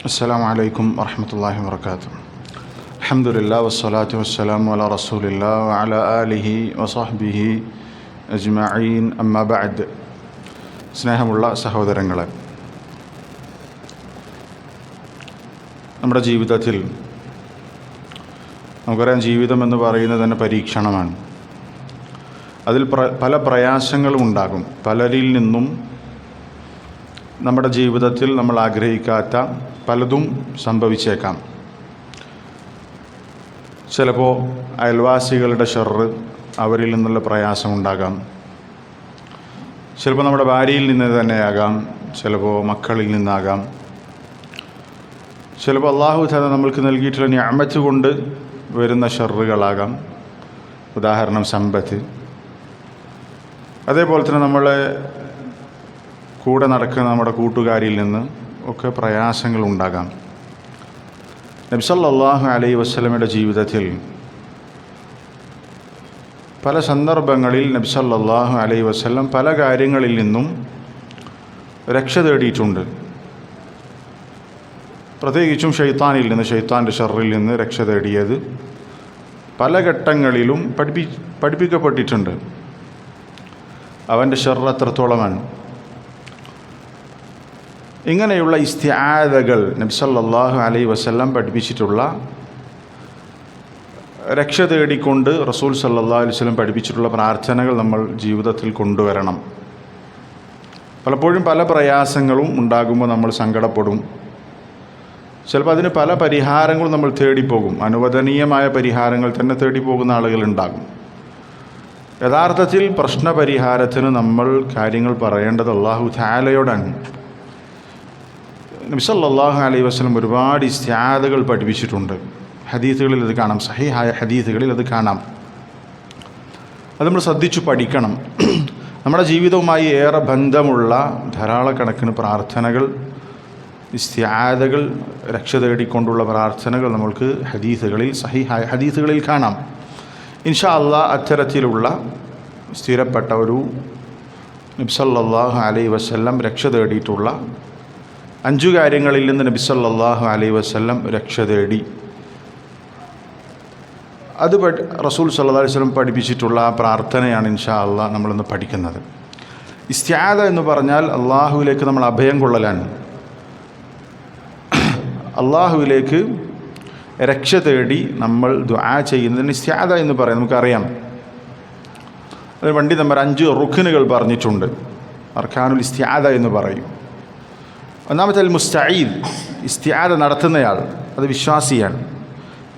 അസ്സലാമു അലൈക്കും വറഹ്മത്തുള്ളാഹി വബറകാതുഹു. അൽഹംദുലില്ലാഹി വസ്സലാത്തു വസ്സലാമു അലാ റസൂലില്ലാഹി വഅലാ ആലിഹി വസഹ്ബിഹി അജ്മഈൻ. അമ്മാ ബഅദ്. സ്നേഹമുള്ള സഹോദരങ്ങളെ, നമ്മുടെ ജീവിതത്തിൽ നമുക്കറിയാം, ജീവിതം എന്ന് പറയുന്നത് തന്നെ പരീക്ഷണമാണ്. അതിൽ പല പ്രയാസങ്ങളും ഉണ്ടാകും. പലരിൽ നിന്നും നമ്മുടെ ജീവിതത്തിൽ നമ്മൾ ആഗ്രഹിക്കാത്ത പലതും സംഭവിച്ചേക്കാം. ചിലപ്പോൾ അയൽവാസികളുടെ ഷർറ്, അവരിൽ നിന്നുള്ള പ്രയാസമുണ്ടാകാം. ചിലപ്പോൾ നമ്മുടെ ഭാര്യയിൽ നിന്ന് തന്നെയാകാം, ചിലപ്പോൾ മക്കളിൽ നിന്നാകാം, ചിലപ്പോൾ അള്ളാഹു തആല നമ്മൾക്ക് നൽകിയിട്ടുള്ള നിഅമത്ത് കൊണ്ട് വരുന്ന ഷർറുകളാകാം. ഉദാഹരണം സമ്പത്ത്. അതേപോലെ തന്നെ നമ്മളെ കൂടെ നടക്കുന്ന നമ്മുടെ കൂട്ടുകാരിൽ നിന്ന് ഒക്കെ പ്രയാസങ്ങൾ ഉണ്ടാകാം. നബി സല്ലല്ലാഹു അലൈഹി വസല്ലമയുടെ ജീവിതത്തിൽ പല സന്ദർഭങ്ങളിൽ നബി സല്ലല്ലാഹു അലൈഹി വസല്ലം പല കാര്യങ്ങളിൽ നിന്നും രക്ഷ തേടിയിട്ടുണ്ട്. പ്രത്യേകിച്ചും ഷൈത്താനിൽ നിന്ന്, ഷൈത്താൻ്റെ ഷർറിൽ നിന്ന് രക്ഷ തേടിയത് പല ഘട്ടങ്ങളിലും പഠിപ്പിക്കപ്പെട്ടിട്ടുണ്ട്. അവൻ്റെ ഷർറ് എത്രത്തോളമാണ്. ഇങ്ങനെയുള്ള ഇസ്തിആദകൾ നബി സല്ലല്ലാഹു അലൈഹി വസല്ലം പഠിപ്പിച്ചിട്ടുള്ള, രക്ഷ തേടിക്കൊണ്ട് റസൂൽ സല്ലല്ലാഹു അലൈഹി വസല്ലം പഠിപ്പിച്ചിട്ടുള്ള പ്രാർത്ഥനകൾ നമ്മൾ ജീവിതത്തിൽ കൊണ്ടുവരണം. പലപ്പോഴും പല പ്രയാസങ്ങളും ഉണ്ടാകുമ്പോൾ നമ്മൾ സങ്കടപ്പെടും. ചിലപ്പോൾ അതിന് പല പരിഹാരങ്ങളും നമ്മൾ തേടിപ്പോകും. അനുവദനീയമായ പരിഹാരങ്ങൾ തന്നെ തേടിപ്പോകുന്ന ആളുകളുണ്ടാകും. യഥാർത്ഥത്തിൽ പ്രശ്നപരിഹാരത്തിന് നമ്മൾ കാര്യങ്ങൾ പറയേണ്ടത് അല്ലാഹു തആലയോടാണ്. നബി സല്ലല്ലാഹു അലൈഹി വസല്ലം ഒരുപാട് ഇസ്തിആദകൾ പഠിപ്പിച്ചിട്ടുണ്ട്. ഹദീസുകളിൽ അത് കാണാം, സഹീഹായ ഹദീസുകളിൽ അത് കാണാം. അത് നമ്മൾ ശ്രദ്ധിച്ചു പഠിക്കണം. നമ്മുടെ ജീവിതവുമായി ഏറെ ബന്ധമുള്ള ധാരാളക്കണക്കിന് പ്രാർത്ഥനകൾ, ഇസ്തിആദകൾ, രക്ഷ തേടിക്കൊണ്ടുള്ള പ്രാർത്ഥനകൾ നമ്മൾക്ക് ഹദീസുകളിൽ, സഹീഹായ ഹദീസുകളിൽ കാണാം. ഇൻഷാ അല്ലാഹ് അത്തരത്തിലുള്ള സ്ഥിരപ്പെട്ട ഒരു നബി സല്ലല്ലാഹു അലൈഹി വസല്ലം രക്ഷ തേടിയിട്ടുള്ള 5 കാര്യങ്ങളിൽ നിന്ന് നബി സല്ലല്ലാഹു അലൈഹി വസല്ലം രക്ഷ തേടി. അത് റസൂൽ സല്ലല്ലാഹു അലൈഹി വസല്ലം പഠിപ്പിച്ചിട്ടുള്ള ആ പ്രാർത്ഥനയാണ് ഇൻഷാ അല്ലാഹ് നമ്മളിന്ന് പഠിക്കുന്നത്. ഇസ്തിആദ എന്ന് പറഞ്ഞാൽ അള്ളാഹുവിലേക്ക് നമ്മൾ അഭയം കൊള്ളലാണ്. അള്ളാഹുവിലേക്ക് രക്ഷ തേടി നമ്മൾ ദുആ ചെയ്യുന്നതിന് ഇസ്തിആദ എന്ന് പറയും. നമുക്കറിയാം, അത് പണ്ഡിതന്മാർ 5 റുക്നുകൾ പറഞ്ഞിട്ടുണ്ട്. അർക്കാനുൽ ഇസ്തിആദ എന്ന് പറയും. ഒന്നാമത്തെ അൽ മുസ്തഈദ്, ഇസ്തിആദ നടത്തുന്നയാൾ, അത്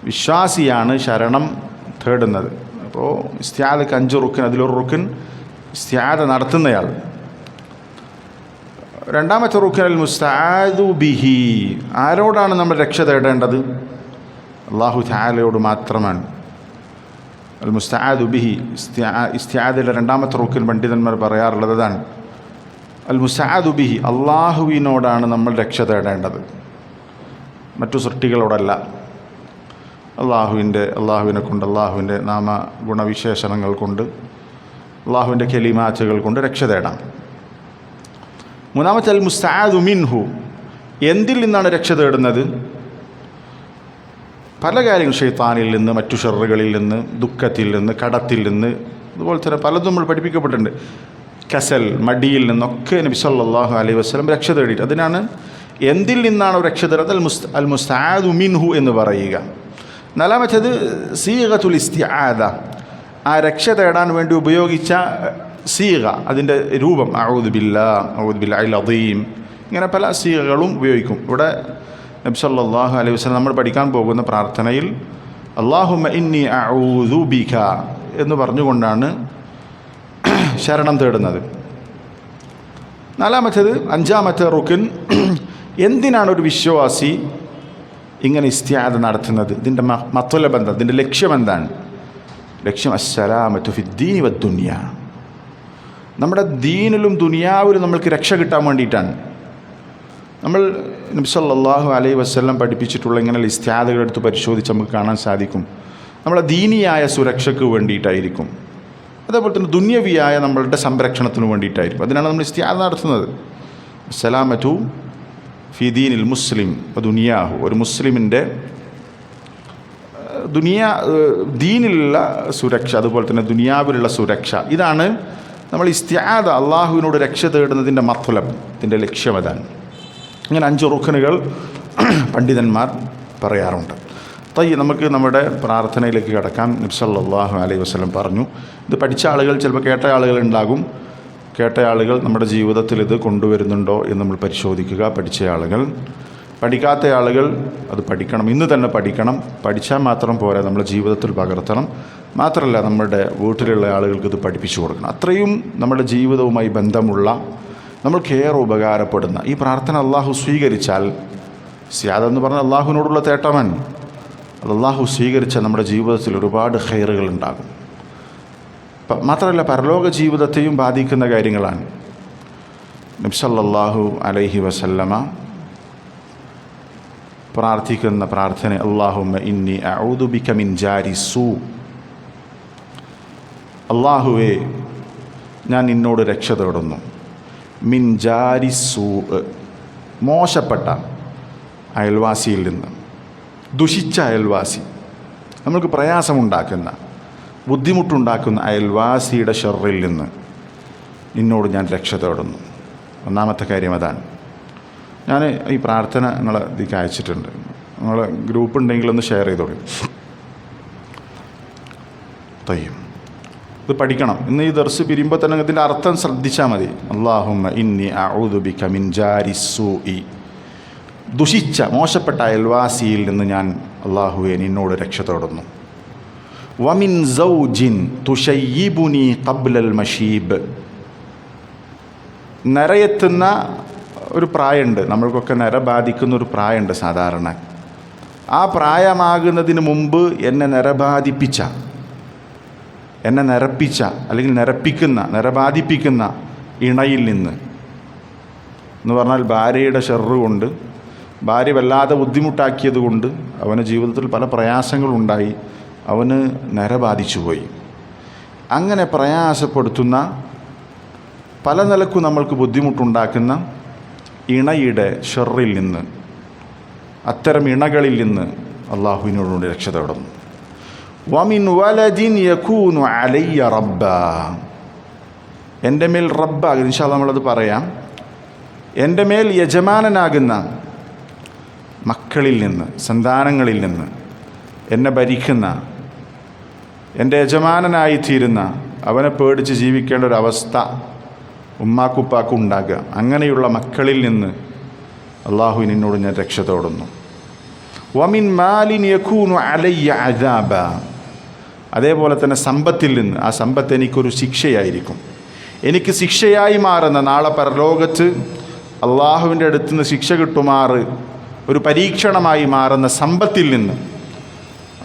വിശ്വാസിയാണ് ശരണം തേടുന്നത്. അപ്പോൾ ഇസ്തിആദക്ക് 5 റുക്ൻ, അതിലൊരു റുക്ൻ ഇസ്തിആദ നടത്തുന്നയാൾ. രണ്ടാമത്തെ റുക്ൻ അൽ മുസ്തആദു ബിഹി, ആരോടാണ് നമ്മൾ രക്ഷ തേടേണ്ടത്? അല്ലാഹു തആലയോട് മാത്രമാണ്. അൽ മുസ്തആദു ബിഹി, ഇസ്തിആദയുടെ രണ്ടാമത്തെ റുക്ൻ പണ്ഡിതന്മാർ പറയാറുള്ളത് അതാണ്. അൽ മുസ്തആദു ബിഹി, അള്ളാഹുവിനോടാണ് നമ്മൾ രക്ഷ തേടേണ്ടത്, മറ്റു സൃഷ്ടികളോടല്ല. അള്ളാഹുവിനെ കൊണ്ട്, അള്ളാഹുവിൻ്റെ നാമ ഗുണവിശേഷണങ്ങൾ കൊണ്ട്, അള്ളാഹുവിൻ്റെ കലിമാത്തുകൾ കൊണ്ട് രക്ഷ തേടാം. മൂന്നാമത്തെ അൽ മുസ്തആദു മിൻഹു, എന്തിൽ നിന്നാണ് രക്ഷ തേടുന്നത്? പല കാര്യങ്ങൾ, ഷൈത്താനിൽ നിന്ന്, മറ്റു ഷർറുകളിൽ നിന്ന്, ദുഃഖത്തിൽ നിന്ന്, കടത്തിൽ നിന്ന്, അതുപോലെ തന്നെ പലതും നമ്മൾ പഠിപ്പിക്കപ്പെട്ടിട്ടുണ്ട്. കസൽ, മടിയിൽ നിന്നൊക്കെ നബി സല്ലല്ലാഹു അലൈഹി വസല്ലം രക്ഷ തേടിയിട്ട്. അതിനാണ് എന്തിൽ നിന്നാണ് രക്ഷ തേടുന്നത് അൽ മുസ്തആദു മിൻഹു എന്ന് പറയുക. നാലാമത്തേത് സീഗത്തുൽ ഇസ്തിആദ, ആ രക്ഷ തേടാൻ വേണ്ടി ഉപയോഗിച്ച സീഗ, അതിൻ്റെ രൂപം. അഊദു ബില്ലാഹിൽ അദീം, ഇങ്ങനെ പല സീഗകളും ഉപയോഗിക്കും. ഇവിടെ നബി സല്ലല്ലാഹു അലൈഹി വസല്ലം നമ്മൾ പഠിക്കാൻ പോകുന്ന പ്രാർത്ഥനയിൽ അല്ലാഹുമ്മ ഇന്നി അഊദു ബിക എന്ന് പറഞ്ഞുകൊണ്ടാണ് ശരണം തേടുന്നത്. നാലാമത്തേത്, 5-ാമത്തെ റുക്ൻ, എന്തിനാണ് ഒരു വിശ്വാസി ഇങ്ങനെ ഇസ്തിആദ നടത്തുന്നത്? ഇതിൻ്റെ മത്ലബ് എന്താ? ഇതിൻ്റെ ലക്ഷ്യം എന്താണ്? ലക്ഷ്യം അസ്സലാമത്തു ഫിദ്ദീനി വദ്ദുനിയ, നമ്മുടെ ദീനിലും ദുനിയാവിലും നമ്മൾക്ക് രക്ഷ കിട്ടാൻ വേണ്ടിയിട്ടാണ്. നമ്മൾ നബി സല്ലല്ലാഹു അലൈഹി വസല്ലം പഠിപ്പിച്ചിട്ടുള്ള ഇങ്ങനെ ഇസ്തിആദകൾ എടുത്ത് പരിശോധിച്ച് നമുക്ക് കാണാൻ സാധിക്കും. നമ്മളെ ദീനിയായ സുരക്ഷയ്ക്ക് വേണ്ടിയിട്ടായിരിക്കും. അതേപോലെ തന്നെ ദുന്യവിയായ നമ്മളുടെ സംരക്ഷണത്തിന് വേണ്ടിയിട്ടായിരിക്കും. അതിനാണ് നമ്മൾ ഇസ്തിആദ നടത്തുന്നത്. അസ്സലാമത്തു ഫി ദീനിൽ മുസ്ലിം ദുനിയാഹു, ഒരു മുസ്ലിമിൻ്റെ ദീനിലുള്ള സുരക്ഷ, അതുപോലെ തന്നെ ദുനിയാവിലുള്ള സുരക്ഷ. ഇതാണ് നമ്മൾ ഇസ്തിആദ, അള്ളാഹുവിനോട് രക്ഷ തേടുന്നതിൻ്റെ മത്ലബ്, ഇതിൻ്റെ ലക്ഷ്യം അതാണ്. ഇങ്ങനെ 5 റുക്നുകൾ പണ്ഡിതന്മാർ പറയാറുണ്ട്. നമുക്ക് നമ്മുടെ പ്രാർത്ഥനയിലേക്ക് കടക്കാം. നബി സല്ലല്ലാഹു അലൈഹി വസല്ലം പറഞ്ഞു, ഇത് പഠിച്ച ആളുകൾ, ചിലപ്പോൾ കേട്ട ആളുകൾ ഉണ്ടാകും, കേട്ട ആളുകൾ നമ്മുടെ ജീവിതത്തിൽ ഇത് കൊണ്ടുവരുന്നുണ്ടോ എന്ന് നമ്മൾ പരിശോധിക്കുക. പഠിച്ച ആളുകൾ, പഠിക്കാത്ത ആളുകൾ അത് പഠിക്കണം, ഇന്ന് തന്നെ പഠിക്കണം. പഠിച്ചാൽ മാത്രം പോരാ, നമ്മുടെ ജീവിതത്തിൽ പകർത്തണം. മാത്രമല്ല നമ്മുടെ വീട്ടിലുള്ള ആളുകൾക്ക് ഇത് പഠിപ്പിച്ചു കൊടുക്കണം. അത്രയും നമ്മുടെ ജീവിതവുമായി ബന്ധമുള്ള, നമ്മൾക്കേറെ ഉപകാരപ്പെടുന്ന ഈ പ്രാർത്ഥന അള്ളാഹു സ്വീകരിച്ചാൽ, സിയാദെന്ന് പറഞ്ഞാൽ അള്ളാഹുവിനോടുള്ള തേട്ടമൻ, അത് അള്ളാഹു സ്വീകരിച്ചാൽ നമ്മുടെ ജീവിതത്തിൽ ഒരുപാട് ഖൈറുകൾ ഉണ്ടാകും. മാത്രമല്ല പരലോക ജീവിതത്തെയും ബാധിക്കുന്ന കാര്യങ്ങളാണ്. നബി സല്ലല്ലാഹു അലൈഹി വസല്ലമ പ്രാർത്ഥിക്കുന്ന പ്രാർത്ഥന, അല്ലാഹുമ്മ ഇന്നി അഊദു ബിക മിൻ ജാരി സൂ. അല്ലാഹുവേ, ഞാൻ നിന്നോട് രക്ഷ തേടുന്നു. മിൻ ജാരി സൂ, മോശപ്പെട്ട അയൽവാസിയിൽ നിന്ന്, ദുഷിച്ച അയൽവാസി, നമുക്ക് പ്രയാസമുണ്ടാക്കുന്ന, ബുദ്ധിമുട്ടുണ്ടാക്കുന്ന അയൽവാസിയുടെ ഷർറിൽ നിന്ന് നിന്നോട് ഞാൻ രക്ഷ തേടുന്നു. ഒന്നാമത്തെ കാര്യം അതാണ്. ഞാൻ ഈ പ്രാർത്ഥന നിങ്ങളെ ഇതിലേക്ക് അയച്ചിട്ടുണ്ട്. നിങ്ങളെ ഗ്രൂപ്പ് ഉണ്ടെങ്കിൽ ഒന്ന് ഷെയർ ചെയ്തോളൂ. ഇത് പഠിക്കണം. ഇന്ന് ഈ ദർസ് പിരിയുമ്പോൾ തന്നെ ഇതിൻ്റെ അർത്ഥം ശ്രദ്ധിച്ചാൽ മതി. അല്ലാഹുമ്മ ഇന്നി അഊദു ബിക മിൻ ജാരി സൂഇ, ദുഷിച്ച മോശപ്പെട്ട അയൽവാസിയിൽ നിന്ന് ഞാൻ അല്ലാഹുവേ നിന്നോട് രക്ഷ തേടുന്നു. വമിൻ സൗജിൻ തുശയ്യിബുനി ഖബ്ലൽ മശീബ്, നരയെത്തുന്ന ഒരു പ്രായമുണ്ട്, നമ്മൾക്കൊക്കെ നര ബാധിക്കുന്ന ഒരു പ്രായമുണ്ട് സാധാരണ. ആ പ്രായമാകുന്നതിന് മുമ്പ് എന്നെ നരബാധിപ്പിച്ച, എന്നെ നരപ്പിച്ച അല്ലെങ്കിൽ നരബാധിപ്പിക്കുന്ന ഇണയിൽ നിന്ന് എന്ന് പറഞ്ഞാൽ ഭാര്യയുടെ ഷർറ് കൊണ്ട്, ഭാര്യ വല്ലാതെ ബുദ്ധിമുട്ടാക്കിയത് കൊണ്ട് അവന് ജീവിതത്തിൽ പല പ്രയാസങ്ങളുണ്ടായി, അവന് നരബാധിച്ചു പോയി. അങ്ങനെ പ്രയാസപ്പെടുത്തുന്ന, പല നിലക്കും നമ്മൾക്ക് ബുദ്ധിമുട്ടുണ്ടാക്കുന്ന ഇണയുടെ ഷർറിൽ നിന്ന്, അത്തരം ഇണകളിൽ നിന്ന് അള്ളാഹുവിനോട് രക്ഷ തേടുന്നു. വമിൻ വലദിൻ യകൂനു അലയ്യ റബ്ബ, എൻ്റെ മേൽ റബ്ബാകുന്ന, ഇൻഷാ അല്ലാഹ് നമ്മളത് പറയാം, എൻ്റെ മേൽ യജമാനനാകുന്ന മക്കളിൽ നിന്ന്, സന്താനങ്ങളിൽ നിന്ന്, എന്നെ ഭരിക്കുന്ന, എൻ്റെ യജമാനനായിത്തീരുന്ന, അവനെ പേടിച്ച് ജീവിക്കേണ്ട ഒരവസ്ഥ ഉമ്മാക്കുപ്പാക്കും ഉണ്ടാകുക. അങ്ങനെയുള്ള മക്കളിൽ നിന്ന് അള്ളാഹു നിന്നോട് ഞാൻ രക്ഷ തേടുന്നു. വമിൻ മാലിൻ യകൂനു അലയ്യ അദാബ, അതേപോലെ തന്നെ സമ്പത്തിൽ നിന്ന്, ആ സമ്പത്ത് എനിക്കൊരു ശിക്ഷയായിരിക്കും, എനിക്ക് ശിക്ഷയായി മാറുന്ന, നാളെ പരലോകത്ത് അള്ളാഹുവിൻ്റെ അടുത്ത് നിന്ന് ശിക്ഷ കിട്ടുമാറ് ഒരു പരീക്ഷണമായി മാറുന്ന സമ്പത്തിൽ നിന്ന്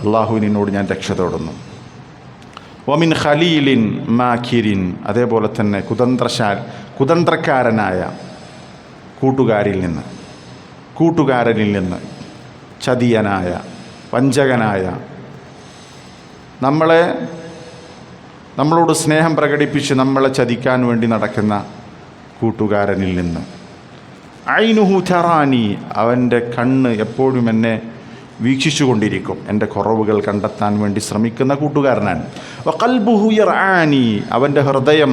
അള്ളാഹു നിന്നോട് ഞാൻ രക്ഷ തേടുന്നു. വമിൻ ഖലീലിൻ മാഖിരിൻ, അതേപോലെ തന്നെ കുതന്ത്രക്കാരനായ കൂട്ടുകാരനിൽ നിന്ന്, ചതിയനായ, വഞ്ചകനായ, നമ്മളോട് സ്നേഹം പ്രകടിപ്പിച്ച് നമ്മളെ ചതിക്കാൻ വേണ്ടി നടക്കുന്ന കൂട്ടുകാരനിൽ നിന്ന്. ഐനുഹു തറാനി, അവൻ്റെ കണ്ണ് എപ്പോഴും എന്നെ വീക്ഷിച്ചു കൊണ്ടിരിക്കും, എൻ്റെ കുറവുകൾ കണ്ടെത്താൻ വേണ്ടി ശ്രമിക്കുന്ന കൂട്ടുകാരനാണ്. വഖൽബുഹു യർആനി, അവൻ്റെ ഹൃദയം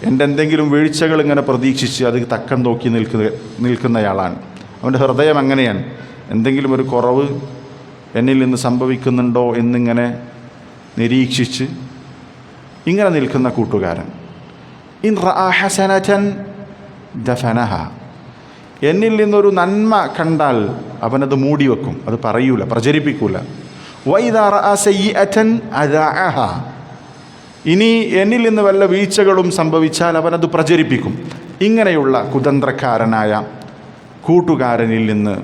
എൻ്റെ എന്തെങ്കിലും വീഴ്ചകൾ ഇങ്ങനെ പ്രതീക്ഷിച്ച് അത് തക്കം നോക്കി നിൽക്കുന്നയാളാണ്. അവൻ്റെ ഹൃദയം അങ്ങനെയാണ്, എന്തെങ്കിലും ഒരു കുറവ് എന്നിൽ നിന്ന് സംഭവിക്കുന്നുണ്ടോ എന്നിങ്ങനെ നിരീക്ഷിച്ച് ഇങ്ങനെ നിൽക്കുന്ന കൂട്ടുകാരൻ. ഇൻ റഅ ഹസനതൻ ദഫനഹ, എന്നിൽ നിന്നൊരു നന്മ കണ്ടാൽ അവനത് മൂടിവെക്കും, അത് പറയൂല, പ്രചരിപ്പിക്കൂല. വൈദാ റഅ സയ്യിഅതൻ അദാഅഹ, ഇനി എന്നിൽ നിന്ന് വല്ല വീഴ്ചകളും സംഭവിച്ചാൽ അവനത് പ്രചരിപ്പിക്കും. ഇങ്ങനെയുള്ള കുതന്ത്രക്കാരനായ കൂട്ടുകാരനിൽ നിന്ന്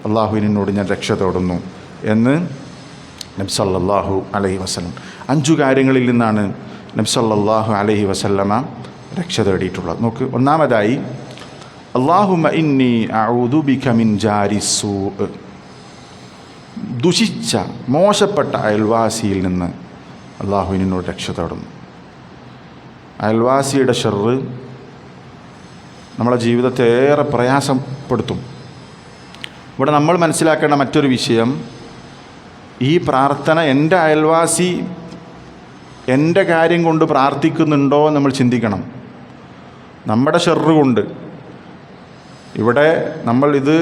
അള്ളാഹുവിനോട് ഞാൻ രക്ഷ തേടുന്നു എന്ന് നബി സല്ലല്ലാഹു അലൈഹി വസല്ലം. 5 കാര്യങ്ങളിൽ നിന്നാണ് നബി സല്ലല്ലാഹു അലൈഹി വസല്ലമ രക്ഷ തേടിയിട്ടുള്ളത്. നോക്ക്, ഒന്നാമതായി അല്ലാഹുമ്മ ഇന്നി അഊദു ബിക മിൻ ജാരി സൂഅ്, ദുഷിച്ച മോശപ്പെട്ട അയൽവാസിയിൽ നിന്ന് അള്ളാഹുവിനോട് രക്ഷ തേടുന്നു. അയൽവാസിയുടെ ഷർറ് നമ്മളെ ജീവിതത്തെ ഏറെ പ്രയാസപ്പെടുത്തും. ഇവിടെ നമ്മൾ മനസ്സിലാക്കേണ്ട മറ്റൊരു വിഷയം, ഈ പ്രാർത്ഥന എൻ്റെ അയൽവാസി എൻ്റെ കാര്യം കൊണ്ട് പ്രാർത്ഥിക്കുന്നുണ്ടോ എന്ന് നമ്മൾ ചിന്തിക്കണം. നമ്മുടെ ഷർറ് കൊണ്ട് ഇവിടെ നമ്മൾ ഇത്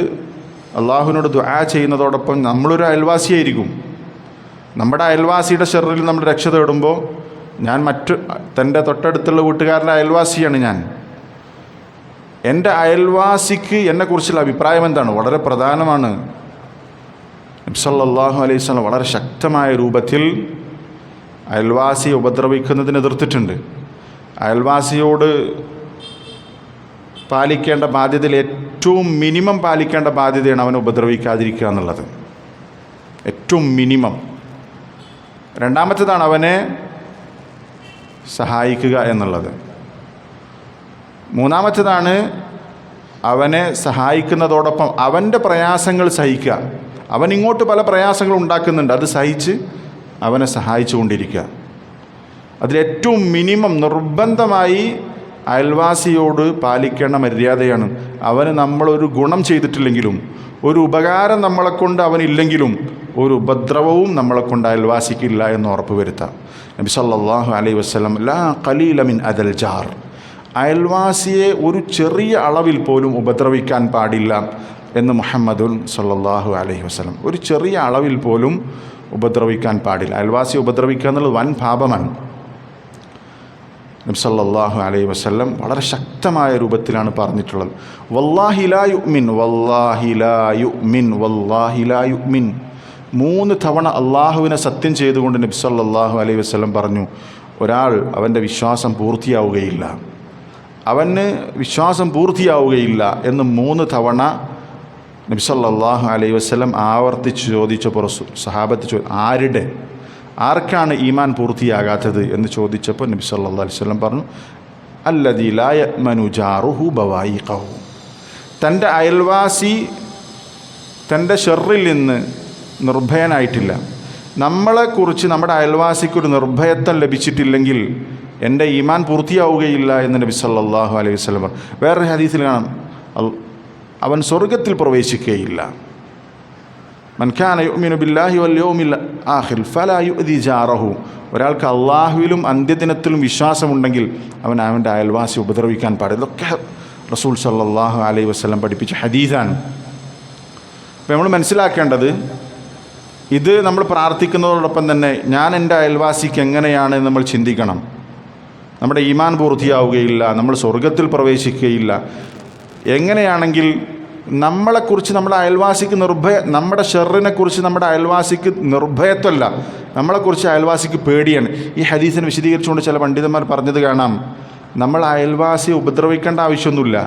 അള്ളാഹുവിനോട് ദുആ ചെയ്യുന്നതോടൊപ്പം നമ്മളൊരു അയൽവാസിയായിരിക്കും. നമ്മുടെ അയൽവാസിയുടെ ഷർറിൽ നമ്മൾ രക്ഷ തേടുമ്പോൾ ഞാൻ തൻ്റെ തൊട്ടടുത്തുള്ള വീട്ടുകാരുടെ അയൽവാസിയാണ് ഞാൻ. എൻ്റെ അയൽവാസിക്ക് എന്നെക്കുറിച്ചുള്ള അഭിപ്രായം എന്താണ്? വളരെ പ്രധാനമാണ്. നബി സല്ലല്ലാഹു അലൈഹി വസല്ലം വളരെ ശക്തമായ രൂപത്തിൽ അയൽവാസിയെ ഉപദ്രവിക്കുന്നതിന് എതിർത്തിട്ടുണ്ട്. അയൽവാസിയോട് പാലിക്കേണ്ട ബാധ്യതയിൽ ഏറ്റവും മിനിമം പാലിക്കേണ്ട ബാധ്യതയാണ് അവനെ ഉപദ്രവിക്കാതിരിക്കുക എന്നുള്ളത്. ഏറ്റവും മിനിമം. രണ്ടാമത്തേതാണ് അവനെ സഹായിക്കുക എന്നുള്ളത്. മൂന്നാമത്തേതാണ് അവനെ സഹായിക്കുന്നതോടൊപ്പം അവൻ്റെ പ്രയാസങ്ങൾ സഹിക്കുക. അവൻ ഇങ്ങോട്ട് പല പ്രയാസങ്ങൾ ഉണ്ടാക്കുന്നുണ്ട്, അത് സഹിച്ച് അവനെ സഹായിച്ചു കൊണ്ടിരിക്കുക. അതിലേറ്റവും മിനിമം നിർബന്ധമായി അയൽവാസിയോട് പാലിക്കേണ്ട മര്യാദയാണ്. അവന് നമ്മളൊരു ഗുണം ചെയ്തിട്ടില്ലെങ്കിലും, ഒരു ഉപകാരം നമ്മളെക്കൊണ്ട് അവനില്ലെങ്കിലും, ഒരു ഉപദ്രവവും നമ്മളെക്കൊണ്ട് അയൽവാസിക്കില്ല എന്ന് ഉറപ്പ് വരുത്താം. നബി സല്ലല്ലാഹു അലൈഹി വസല്ലം ലാ ഖലീല മിൻ അദൽ ജാർ, അയൽവാസിയെ ഒരു ചെറിയ അളവിൽ പോലും ഉപദ്രവിക്കാൻ പാടില്ല എന്ന് മുഹമ്മദുൻ സല്ലല്ലാഹു അലൈഹി വസല്ലം. ഒരു ചെറിയ അളവിൽ പോലും ഉപദ്രവിക്കാൻ പാടില്ല. അയൽവാസിയെ ഉപദ്രവിക്കുക എന്നുള്ളത് വൻ പാപമാണ്. നബി സല്ലല്ലാഹു അലൈഹി വസല്ലം വളരെ ശക്തമായ രൂപത്തിലാണ് പറഞ്ഞിട്ടുള്ളത്. വല്ലാഹി ലാ യുഅ്മിൻ, വല്ലാഹി ലാ യുഅ്മിൻ, വല്ലാഹി ലാ യുഅ്മിൻ. 3 തവണ അള്ളാഹുവിനെ സത്യം ചെയ്തുകൊണ്ട് നബി സല്ലല്ലാഹു അലൈഹി വസല്ലം പറഞ്ഞു, ഒരാൾ അവൻ്റെ വിശ്വാസം പൂർത്തിയാവുകയില്ല, അവന് വിശ്വാസം പൂർത്തിയാവുകയില്ല എന്ന് 3 തവണ നബി സല്ലല്ലാഹു അലൈഹി വസല്ലം ആവർത്തിച്ച് ചോദിച്ചപ്പോൾ സഹാബത്ത് ആർക്കാണ് ഈമാൻ പൂർത്തിയാകാത്തത് എന്ന് ചോദിച്ചപ്പോൾ നബി സല്ലല്ലാഹു അലൈഹി വസല്ലം പറഞ്ഞു, അല്ലദീ ലാ യഅ്മനു ജാറുഹു ബവായിഖഹു. തൻ്റെ അയൽവാസി തൻ്റെ ഷർറിൽ നിന്ന് നിർഭയനായിട്ടില്ല. നമ്മളെക്കുറിച്ച് നമ്മുടെ അയൽവാസിക്കൊരു നിർഭയത്വം ലഭിച്ചിട്ടില്ലെങ്കിൽ എൻ്റെ ഈമാൻ പൂർത്തിയാവുകയില്ല എന്ന് നബി സല്ലല്ലാഹു അലൈഹി വസല്ലം പറഞ്ഞു. വേറൊരു ഹദീസിൽ കാണാം, അവൻ സ്വർഗത്തിൽ പ്രവേശിക്കുകയില്ല. മൻ കാന യുഅ്മിനു ബില്ലാഹി വൽ യൗമിൽ ആഖിർ ഫലാ യുഅ്ദി ജാറഹു. ഒരാൾക്ക് അള്ളാഹുവിലും അന്ത്യദിനത്തിലും വിശ്വാസമുണ്ടെങ്കിൽ അവൻ അവൻ്റെ അയൽവാസി ഉപദ്രവിക്കാൻ പാടില്ല. ഇതൊക്കെ റസൂൽ സല്ലല്ലാഹു അലൈഹി വസല്ലം പഠിപ്പിച്ച ഹദീസാണ്. അപ്പോൾ നമ്മൾ മനസ്സിലാക്കേണ്ടത്, ഇത് നമ്മൾ പ്രാർത്ഥിക്കുന്നതോടൊപ്പം തന്നെ ഞാൻ എൻ്റെ അയൽവാസിക്ക് എങ്ങനെയാണ് നമ്മൾ ചിന്തിക്കണം. നമ്മുടെ ഈമാൻ പൂർത്തിയാവുകയില്ല, നമ്മൾ സ്വർഗത്തിൽ പ്രവേശിക്കുകയില്ല. എങ്ങനെയാണെങ്കിൽ നമ്മളെക്കുറിച്ച് നമ്മുടെ അയൽവാസിക്ക് നമ്മുടെ ഷെറിനെക്കുറിച്ച് നമ്മുടെ അയൽവാസിക്ക് നിർഭയത്വമല്ല, നമ്മളെക്കുറിച്ച് അയൽവാസിക്ക് പേടിയാണ്. ഈ ഹദീസിനെ വിശദീകരിച്ചുകൊണ്ട് ചില പണ്ഡിതന്മാർ പറഞ്ഞത് കാണാം, നമ്മൾ അയൽവാസിയെ ഉപദ്രവിക്കേണ്ട ആവശ്യമൊന്നുമില്ല,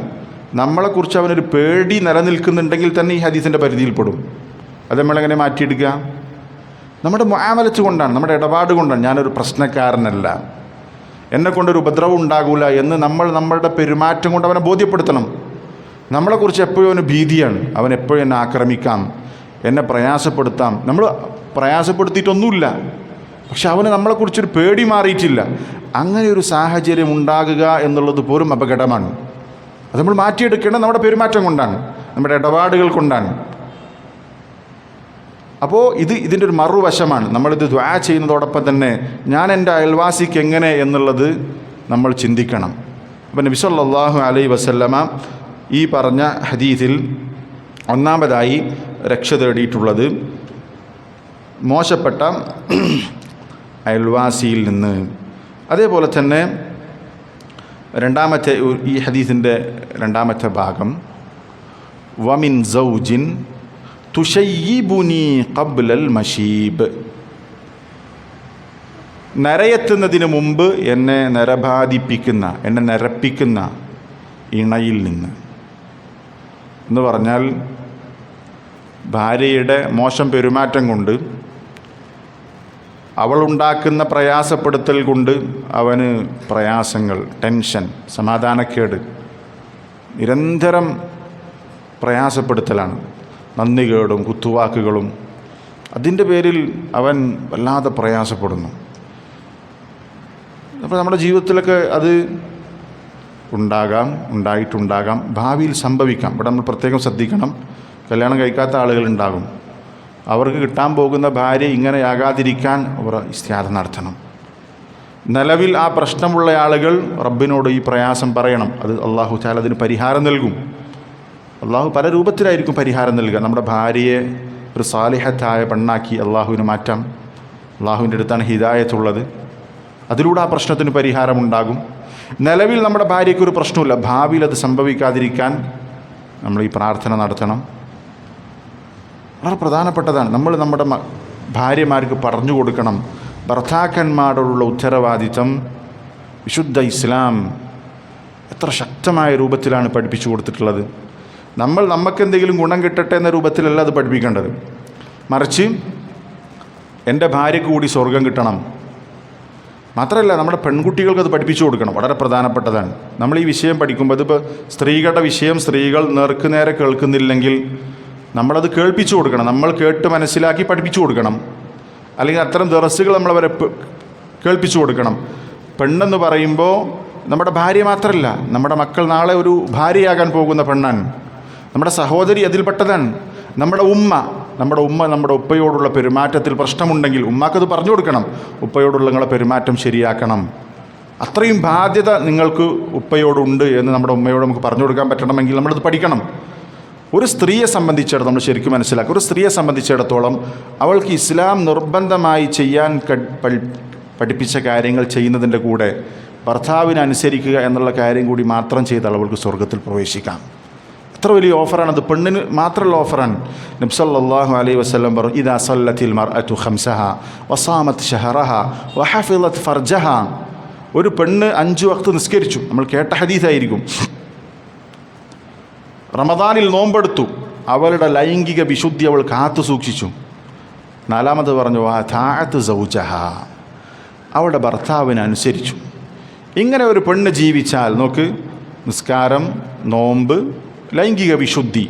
നമ്മളെക്കുറിച്ച് അവനൊരു പേടി നിലനിൽക്കുന്നുണ്ടെങ്കിൽ തന്നെ ഈ ഹദീസിൻ്റെ പരിധിയിൽപ്പെടും. അത് നമ്മളെങ്ങനെ മാറ്റിയെടുക്കുക? നമ്മുടെ മുആമലത്ത് കൊണ്ടാണ്, നമ്മുടെ ഇടപാട് കൊണ്ടാണ്. ഞാനൊരു പ്രശ്നക്കാരനല്ല, എന്നെക്കൊണ്ടൊരു ഉപദ്രവം ഉണ്ടാകില്ല എന്ന് നമ്മളുടെ പെരുമാറ്റം കൊണ്ട് അവനെ ബോധ്യപ്പെടുത്തണം. നമ്മളെക്കുറിച്ച് എപ്പോഴും അവന് ഭീതിയാണ്, അവൻ എപ്പോഴും എന്നെ ആക്രമിക്കാം, എന്നെ പ്രയാസപ്പെടുത്താം. നമ്മൾ പ്രയാസപ്പെടുത്തിയിട്ടൊന്നുമില്ല, പക്ഷെ അവന് നമ്മളെക്കുറിച്ചൊരു പേടി മാറിയിട്ടില്ല. അങ്ങനെ ഒരു സാഹചര്യം ഉണ്ടാകുക എന്നുള്ളത് പോലും അപകടമാണ്. അത് നമ്മൾ മാറ്റിയെടുക്കേണ്ടത് നമ്മുടെ പെരുമാറ്റം കൊണ്ടാണ്, നമ്മുടെ ഇടപാടുകൾ കൊണ്ടാണ്. അപ്പോൾ ഇതിൻ്റെ ഒരു മറുവശമാണ്. നമ്മളിത് ദുആ ചെയ്യുന്നതോടൊപ്പം തന്നെ ഞാൻ എൻ്റെ അയൽവാസിക്ക് എങ്ങനെ എന്നുള്ളത് നമ്മൾ ചിന്തിക്കണം. അപ്പോൾ നബി സല്ലല്ലാഹു അലൈഹി വസല്ലമ ഈ പറഞ്ഞ ഹദീസിൽ ഒന്നാമതായി രക്ഷ തേടിയിട്ടുള്ളത് മോശപ്പെട്ട അയൽവാസിയിൽ നിന്ന്. അതേപോലെ തന്നെ ഈ ഹദീസിൻ്റെ രണ്ടാമത്തെ ഭാഗം, വമിൻ സൗജിൻ തുശയ്യിബുനി ഖബ്ലൽ മശീബ്, നരയെത്തുന്നതിന് മുമ്പ് എന്നെ നരബാധിപ്പിക്കുന്ന, എന്നെ നരപ്പിക്കുന്ന ഇണയിൽ നിന്ന് എന്ന് പറഞ്ഞാൽ ഭാര്യയുടെ മോശം പെരുമാറ്റം കൊണ്ട്, അവളുണ്ടാക്കുന്ന പ്രയാസപ്പെടുത്തൽ കൊണ്ട് അവന് പ്രയാസങ്ങൾ, ടെൻഷൻ, സമാധാനക്കേട്, നിരന്തരം പ്രയാസപ്പെടുത്തലാണ്, നന്ദികേടും കുത്തുവാക്കുകളും. അതിൻ്റെ പേരിൽ അവൻ വല്ലാതെ പ്രയാസപ്പെടുന്നു. അപ്പോൾ നമ്മുടെ ജീവിതത്തിലൊക്കെ അത് ഉണ്ടായിട്ടുണ്ടാകാം, ഭാവിയിൽ സംഭവിക്കാം. ഇവിടെ നമ്മൾ പ്രത്യേകം ശ്രദ്ധിക്കണം. കല്യാണം കഴിക്കാത്ത ആളുകളുണ്ടാകും. അവർക്ക് കിട്ടാൻ പോകുന്ന ഭാര്യ ഇങ്ങനെയാകാതിരിക്കാൻ അവർ ഇസ്തിഹാദ നടത്തണം. നിലവിൽ ആ പ്രശ്നമുള്ള ആളുകൾ റബ്ബിനോട് ഈ പ്രയാസം പറയണം. അത് അള്ളാഹു തആല അതിന് പരിഹാരം നൽകും. അള്ളാഹു പല രൂപത്തിലായിരിക്കും പരിഹാരം നൽകുക. നമ്മുടെ ഭാര്യയെ ഒരു സാലിഹത്തായ പെണ്ണാക്കി അള്ളാഹുവിന് മാറ്റാം. അള്ളാഹുവിൻ്റെ അടുത്താണ് ഹിദായത്തുള്ളത്. അതിലൂടെ ആ പ്രശ്നത്തിന് പരിഹാരമുണ്ടാകും. നിലവിൽ നമ്മുടെ ഭാര്യയ്ക്കൊരു പ്രശ്നമില്ല, ഭാവിയിൽ അത് സംഭവിക്കാതിരിക്കാൻ നമ്മൾ ഈ പ്രാർത്ഥന നടത്തണം. വളരെ പ്രധാനപ്പെട്ടതാണ്. നമ്മൾ നമ്മുടെ ഭാര്യമാർക്ക് പറഞ്ഞു കൊടുക്കണം. ഭർത്താക്കന്മാരോടുള്ള ഉത്തരവാദിത്തം വിശുദ്ധ ഇസ്ലാം എത്ര ശക്തമായ രൂപത്തിലാണ് പഠിപ്പിച്ചു കൊടുത്തിട്ടുള്ളത്. നമുക്കെന്തെങ്കിലും ഗുണം കിട്ടട്ടെ എന്ന രൂപത്തിലല്ല അത് പഠിപ്പിക്കേണ്ടത്. മറിച്ച് എൻ്റെ ഭാര്യയ്ക്ക് കൂടി സ്വർഗം കിട്ടണം. മാത്രമല്ല നമ്മുടെ പെൺകുട്ടികൾക്ക് അത് പഠിപ്പിച്ചു കൊടുക്കണം. വളരെ പ്രധാനപ്പെട്ടതാണ്. നമ്മൾ ഈ വിഷയം പഠിക്കുമ്പോൾ ഇതിപ്പോൾ സ്ത്രീകളുടെ വിഷയം സ്ത്രീകൾ നേർക്ക് നേരെ കേൾക്കുന്നില്ലെങ്കിൽ നമ്മളത് കേൾപ്പിച്ചു കൊടുക്കണം. നമ്മൾ കേട്ട് മനസ്സിലാക്കി പഠിപ്പിച്ചു കൊടുക്കണം. അല്ലെങ്കിൽ അത്തരം ദർസുകൾ നമ്മളവരെ കേൾപ്പിച്ചു കൊടുക്കണം. പെണ്ണെന്ന് പറയുമ്പോൾ നമ്മുടെ ഭാര്യ മാത്രമല്ല, നമ്മുടെ മക്കൾ നാളെ ഒരു ഭാര്യയാകാൻ പോകുന്ന പെണ്ണാണ്. നമ്മുടെ സഹോദരി അതിൽപ്പെട്ടതാണ്. നമ്മുടെ ഉമ്മ നമ്മുടെ ഉപ്പയോടുള്ള പെരുമാറ്റത്തിൽ പ്രശ്നമുണ്ടെങ്കിൽ ഉമ്മാക്കത് പറഞ്ഞു കൊടുക്കണം. ഉപ്പയോടുള്ള നിങ്ങളുടെ പെരുമാറ്റം ശരിയാക്കണം. അത്രയും ബാധ്യത നിങ്ങൾക്ക് ഉപ്പയോടുണ്ട് എന്ന് നമ്മുടെ ഉമ്മയോട് നമുക്ക് പറഞ്ഞു കൊടുക്കാൻ പറ്റണമെങ്കിൽ നമ്മളത് പഠിക്കണം. ഒരു സ്ത്രീയെ സംബന്ധിച്ചിടത്തോളം നമ്മൾ ശരിക്കും മനസ്സിലാക്കുക. ഒരു സ്ത്രീയെ സംബന്ധിച്ചിടത്തോളം അവൾക്ക് ഇസ്ലാം നിർബന്ധമായി ചെയ്യാൻ പഠിപ്പിച്ച കാര്യങ്ങൾ ചെയ്യുന്നതിൻ്റെ കൂടെ ഭർത്താവിനെ അനുസരിക്കുക എന്നുള്ള കാര്യം കൂടി മാത്രം ചെയ്താൽ അവൾക്ക് സ്വർഗത്തിൽ പ്രവേശിക്കാം. എത്ര വലിയ ഓഫറാണത്! പെണ്ണിന് മാത്രമുള്ള ഓഫറാണ്. നബി സല്ലല്ലാഹു അലൈഹി വസല്ലം പറഞ്ഞു, ഇദാ സല്ലത്തിൽ മർഅതു ഖംസഹ വസാമത് ശഹറഹ വഹഫിളത് ഫർജഹ. ഒരു പെണ്ണ് 5 വക്ത് നിസ്കരിച്ചു. നമ്മൾ കേട്ട ഹദീസായിരിക്കും. റമദാനിൽ നോമ്പെടുത്തു. അവളുടെ ലൈംഗിക വിശുദ്ധി അവൾ കാത്തു സൂക്ഷിച്ചു. 4-മത് പറഞ്ഞു വഅതാഅത് സൗജഹ. അവളുടെ ഭർത്താവിനെ അനുസരിച്ചു. ഇങ്ങനെ ഒരു പെണ്ണ് ജീവിച്ചാൽ നോക്ക്, നിസ്കാരം, നോമ്പ്, ലൈംഗിക വിശുദ്ധി,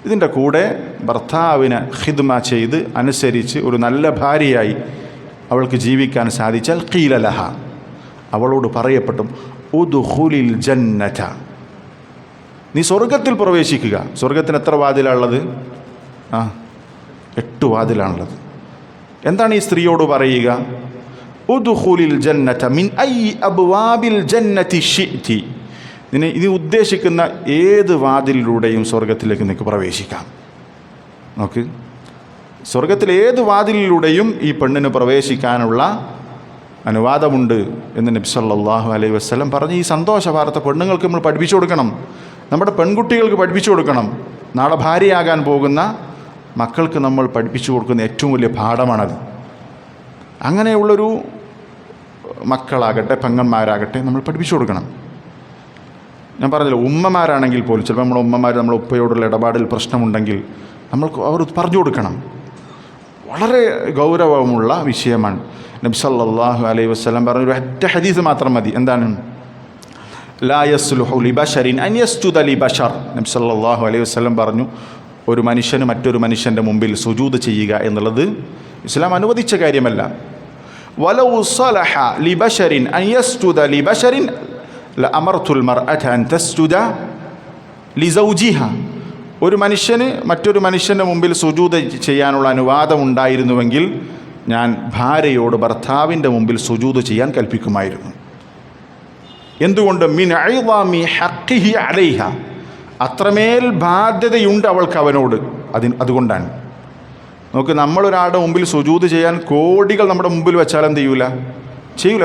ഇതിൻ്റെ കൂടെ ഭർത്താവിനെ ഖിദ്മ ചെയ്ത് അനുസരിച്ച് ഒരു നല്ല ഭാര്യയായി അവൾക്ക് ജീവിക്കാൻ സാധിച്ചാൽ ഖീല ലഹ, അവളോട് പറയപ്പെട്ടും ഉദ്ഖുലിൽ ജന്നത, നീ സ്വർഗത്തിൽ പ്രവേശിക്കുക. സ്വർഗത്തിന് എത്ര വാതിലാണുള്ളത്? 8 വാതിലാണുള്ളത്. എന്താണ് ഈ സ്ത്രീയോട് പറയുക? ഉദ്ഖുലിൽ ജന്നത മിൻ ഐ അബ്വാബിൽ ജന്നതി ശിഅതി. നീ ഉദ്ദേശിക്കുന്ന ഏത് വാതിലിലൂടെയും സ്വർഗത്തിലേക്ക് നിനക്ക് പ്രവേശിക്കാം. നോക്ക്, സ്വർഗത്തിൽ ഏത് വാതിലിലൂടെയും ഈ പെണ്ണിന് പ്രവേശിക്കാനുള്ള അനുവാദമുണ്ട് എന്ന് നബി സല്ലല്ലാഹു അലൈഹി വസല്ലം പറഞ്ഞ് ഈ സന്തോഷ വാർത്ത പെണ്ണുങ്ങൾക്ക് നമ്മൾ പഠിപ്പിച്ചു കൊടുക്കണം. നമ്മുടെ പെൺകുട്ടികൾക്ക് പഠിപ്പിച്ചു കൊടുക്കണം. നാളെ ഭാര്യയാകാൻ പോകുന്ന മക്കൾക്ക് നമ്മൾ പഠിപ്പിച്ചു കൊടുക്കുന്ന ഏറ്റവും വലിയ പാഠമാണത്. അങ്ങനെയുള്ളൊരു മക്കളാകട്ടെ പെങ്ങന്മാരാകട്ടെ നമ്മൾ പഠിപ്പിച്ചു കൊടുക്കണം. ഞാൻ പറഞ്ഞില്ല, ഉമ്മമാരാണെങ്കിൽ പോലും ചിലപ്പോൾ നമ്മുടെ ഉമ്മമാർ നമ്മുടെ ഉപ്പയോടുള്ള ഇടപാടിൽ പ്രശ്നമുണ്ടെങ്കിൽ നമ്മൾക്ക് അവർ പറഞ്ഞു കൊടുക്കണം. വളരെ ഗൗരവമുള്ള വിഷയമാണ്. നബി സല്ലല്ലാഹു അലൈഹി വസല്ലം പറഞ്ഞ ഒരു ഒറ്റ ഹദീസ് മാത്രം മതി. എന്താണ്? ലാ യസ്ലുഹു ലിബശരിൻ അൻ യസ്ജുദ ലിബശർ. നബി സല്ലല്ലാഹു അലൈഹി വസല്ലം പറഞ്ഞു, ഒരു മനുഷ്യന് മറ്റൊരു മനുഷ്യൻ്റെ മുമ്പിൽ സുജൂദ് ചെയ്യുക എന്നുള്ളത് ഇസ്ലാം അനുവദിച്ച കാര്യമല്ല. വലൗ സലഹ ലിബശരിൻ അൻ യസ്ജുദ ലിബശരിൻ ലഅമർതുൽ മർഅത അൻ തസ്ജുദ ലിസൗജിഹ. ഒരു മനുഷ്യന് മറ്റൊരു മനുഷ്യൻ്റെ മുമ്പിൽ സുജൂദ് ചെയ്യാനുള്ള അനുവാദം ഉണ്ടായിരുന്നുവെങ്കിൽ ഞാൻ ഭാര്യയോട് ഭർത്താവിൻ്റെ മുമ്പിൽ സുജൂദ് ചെയ്യാൻ കൽപ്പിക്കുമായിരുന്നു. എന്തുകൊണ്ട്? മിൻ ഇളാമി ഹഖ്ഖിഹി അലൈഹ, അത്രമേൽ ബാധ്യതയുണ്ട് അവൾക്ക് അവനോട്. അതുകൊണ്ടാണ്. നോക്ക്, നമ്മളൊരാളുടെ മുമ്പിൽ സുജൂദ് ചെയ്യാൻ കോടികൾ നമ്മുടെ മുമ്പിൽ വെച്ചാൽ എന്ത് ചെയ്യൂല?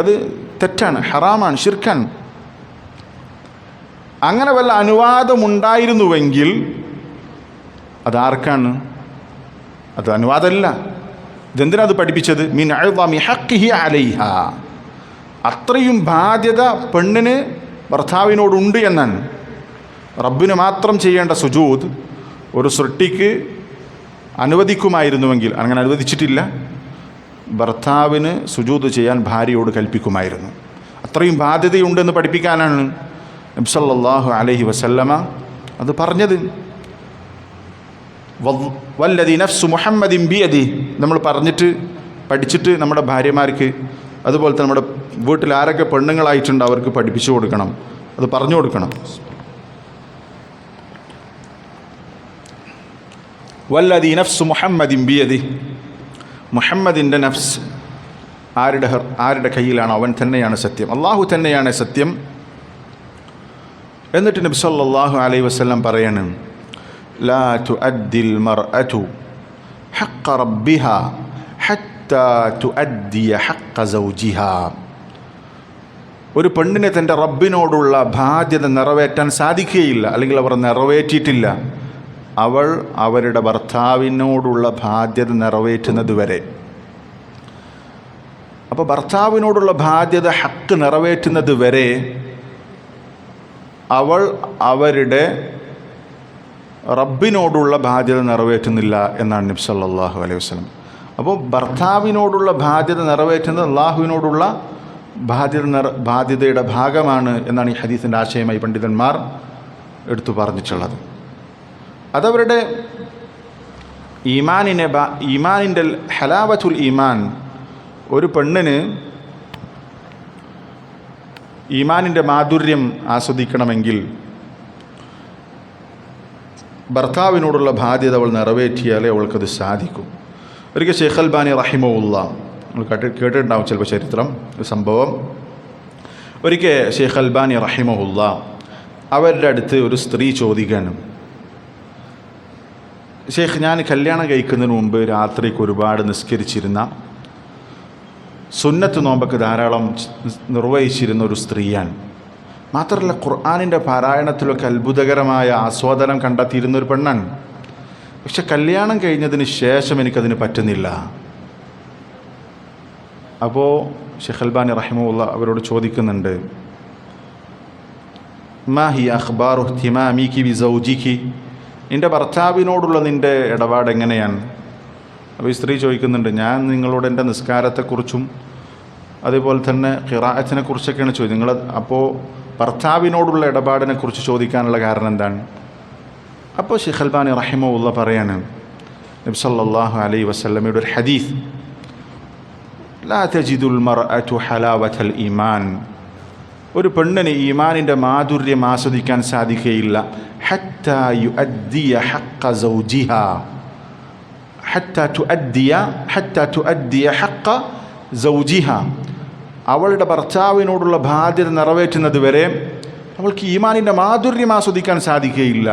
അത് തെറ്റാണ്, ഹറാമാണ്, ശിർക്കാണ്. അങ്ങനെ വല്ല അനുവാദമുണ്ടായിരുന്നുവെങ്കിൽ അതാർക്കാണ്? അത് അനുവാദമല്ല. ഇതെന്തിനാ അത് പഠിപ്പിച്ചത്? മിൻ ഇളാമി ഹഖ്ഖിഹി അലൈഹ, അത്രയും ബാധ്യത പെണ്ണിന് ഭർത്താവിനോടുണ്ട് എന്നാണ്. റബ്ബിന് മാത്രം ചെയ്യേണ്ട സുജൂദ് ഒരു സൃഷ്ടിക്ക് അനുവദിക്കുമായിരുന്നുവെങ്കിൽ, അങ്ങനെ അനുവദിച്ചിട്ടില്ല, ഭർത്താവിന് സുജൂദ് ചെയ്യാൻ ഭാര്യയോട് കൽപ്പിക്കുമായിരുന്നു. അത്രയും ബാധ്യതയുണ്ടെന്ന് പഠിപ്പിക്കാനാണ് നബി സല്ലല്ലാഹു അലൈഹി വസല്ലമ അത് പറഞ്ഞത്. വല്ലദി നഫ്സു മുഹമ്മദിൻ ബിയദി, നമ്മൾ പഠിച്ചിട്ട് നമ്മുടെ ഭാര്യമാർക്ക്, അതുപോലെ തന്നെ നമ്മുടെ വീട്ടിൽ ആരൊക്കെ പെണ്ണുങ്ങളായിട്ടുണ്ട് അവർക്ക് പഠിപ്പിച്ചു കൊടുക്കണം, അത് പറഞ്ഞു കൊടുക്കണം. വല്ലദീ നഫ്സു മുഹമ്മദിൻ ബിയദിഹി, മുഹമ്മദിൻ്റെ നഫ്സ് ആരുടെ കയ്യിലാണോ അവൻ തന്നെയാണ് സത്യം, അള്ളാഹു തന്നെയാണ് സത്യം. എന്നിട്ട് നബി സല്ലല്ലാഹു അലൈഹി വസല്ലം പറയണം, ലാ തുഅദ്ദിൽ മർഅതു ഹഖ്ഖ റബ്ബിഹാ ഹത്താ തുഅദ്ദിയ ഹഖ്ഖ സൗജിഹാ. ഒരു പെണ്ണിനെ തൻ്റെ റബ്ബിനോടുള്ള ബാധ്യത നിറവേറ്റാൻ സാധിക്കുകയില്ല, അല്ലെങ്കിൽ അവർ നിറവേറ്റിയിട്ടില്ല, അവൾ അവരുടെ ഭർത്താവിനോടുള്ള ബാധ്യത നിറവേറ്റുന്നത് വരെ. അപ്പോൾ ഭർത്താവിനോടുള്ള ബാധ്യത ഹക്ക് നിറവേറ്റുന്നത് വരെ അവൾ അവരുടെ റബ്ബിനോടുള്ള ബാധ്യത നിറവേറ്റുന്നില്ല എന്നാണ് നബി സല്ലല്ലാഹു അലൈഹി വസല്ലം. അപ്പോൾ ഭർത്താവിനോടുള്ള ബാധ്യത നിറവേറ്റുന്നത് അള്ളാഹുവിനോടുള്ള ബാധ്യതയുടെ ഭാഗമാണ് എന്നാണ് ഈ ഹദീസിൻ്റെ ആശയമായി പണ്ഡിതന്മാർ എടുത്തു പറഞ്ഞിട്ടുള്ളത്. അതവരുടെ ഈമാനിൻ്റെ ഹലാവത്തുൽ ഈമാൻ, ഒരു പെണ്ണിന് ഈമാനിൻ്റെ മാധുര്യം ആസ്വദിക്കണമെങ്കിൽ ഭർത്താവിനോടുള്ള ബാധ്യത അവൾ നിറവേറ്റിയാലേ അവൾക്കത് സാധിക്കും. ഒരിക്കൽ ഷെയ്ഖ് അൽബാനി റഹിമഹുല്ലാ, നമ്മൾ കേട്ടിട്ടുണ്ടാവും ചിലപ്പോൾ ചരിത്രം, ഒരു സംഭവം. ഒരിക്കൽ ഷെയ്ഖ് അൽബാനി റഹിമഹുല്ലാ അവരുടെ അടുത്ത് ഒരു സ്ത്രീ ചോദിക്കാനും, ഷെയ്ഖ്, ഞാൻ കല്യാണം കഴിക്കുന്നതിന് മുമ്പ് രാത്രിക്ക് ഒരുപാട് നിസ്കരിച്ചിരുന്ന, സുന്നത്ത് നോമ്പൊക്കെ ധാരാളം നിർവഹിച്ചിരുന്ന ഒരു സ്ത്രീയാണ്. മാത്രമല്ല ഖുർആനിൻ്റെ പാരായണത്തിലൊക്കെ അത്ഭുതകരമായ ആസ്വാദനം കണ്ടെത്തിയിരുന്ന ഒരു പെണ്ണാണ്. പക്ഷെ കല്യാണം കഴിഞ്ഞതിന് ശേഷം എനിക്കതിന് പറ്റുന്നില്ല. അപ്പോൾ ഷെയ്ഖ് അൽബാനി റഹിമഹുല്ലാ അവരോട് ചോദിക്കുന്നുണ്ട്, മാ ഹി അഖ്ബാറു ഇഹ്തിമാമികി ബി സൗജികി, നിൻ്റെ ഭർത്താവിനോടുള്ള നിൻ്റെ ഇടപാട് എങ്ങനെയാണ്? അപ്പോൾ ഈ സ്ത്രീ ചോദിക്കുന്നുണ്ട്, ഞാൻ നിങ്ങളോട് എൻ്റെ നിസ്കാരത്തെക്കുറിച്ചും അതേപോലെ തന്നെ ഖിറാഅത്തിനെ കുറിച്ചൊക്കെയാണ് ചോദിച്ചത്. നിങ്ങൾ അപ്പോൾ ഭർത്താവിനോടുള്ള ഇടപാടിനെക്കുറിച്ച് ചോദിക്കാനുള്ള കാരണം എന്താണ്? അപ്പോൾ ഷെയ്ഖ് അൽബാനി റഹിമഹുല്ലാ പറയാണ്, നബി സല്ലല്ലാഹു അലൈഹി വസല്ലമയുടെ ഒരു ഹദീസ്, ലാ തജിദുൽ മർഅതു ഹലാവത്തൽ ഈമാൻ, ഒരു പെണ്ണിന് ഈമാനിൻ്റെ മാധുര്യം ആസ്വദിക്കാൻ സാധിക്കുകയില്ല, ഹത്താ യുഅദ്ദിയ ഹഖ്ഖ സൗജിഹാ, ഹത്താ തുഅദ്ദിയ ഹഖ്ഖ സൗജിഹാ, അവളുടെ ഭർത്താവിനോടുള്ള ബാധ്യത നിറവേറ്റുന്നത് വരെ അവൾക്ക് ഈമാനിൻ്റെ മാധുര്യം ആസ്വദിക്കാൻ സാധിക്കുകയില്ല.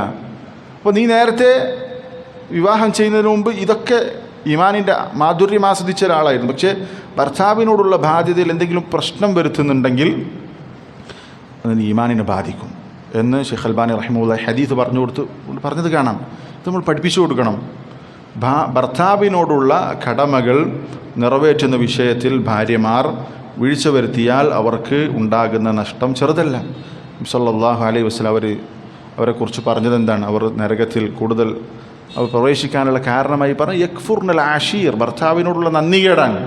അപ്പോൾ നീ നേരത്തെ വിവാഹം ചെയ്യുന്നതിന് മുമ്പ് ഇതൊക്കെ ഈമാനിൻ്റെ മാധുര്യം ആസ്വദിച്ച ഒരാളായിരുന്നു. പക്ഷേ ഭർത്താവിനോടുള്ള ബാധ്യതയിൽ എന്തെങ്കിലും പ്രശ്നം വരുത്തുന്നുണ്ടെങ്കിൽ അതിന് ഈമാനിനെ ബാധിക്കും എന്ന് ഷെയ്ഖ് അൽബാനി റഹിമഹുല്ലാ ഹദീസ് പറഞ്ഞത് കാണാം. ഇത് നമ്മൾ പഠിപ്പിച്ചു കൊടുക്കണം. ഭർത്താവിനോടുള്ള കടമകൾ നിറവേറ്റുന്ന വിഷയത്തിൽ ഭാര്യമാർ വീഴ്ച വരുത്തിയാൽ അവർക്ക് ഉണ്ടാകുന്ന നഷ്ടം ചെറുതല്ല. സല്ലല്ലാഹു അലൈഹി വസല്ലം അവരെക്കുറിച്ച് പറഞ്ഞത് എന്താണ്? അവർ നരകത്തിൽ കൂടുതൽ അവർ പ്രവേശിക്കാനുള്ള കാരണമായി പറഞ്ഞ യക്ഫുർനൽ ആഷീർ, ഭർത്താവിനോടുള്ള നന്ദികേടാണ്.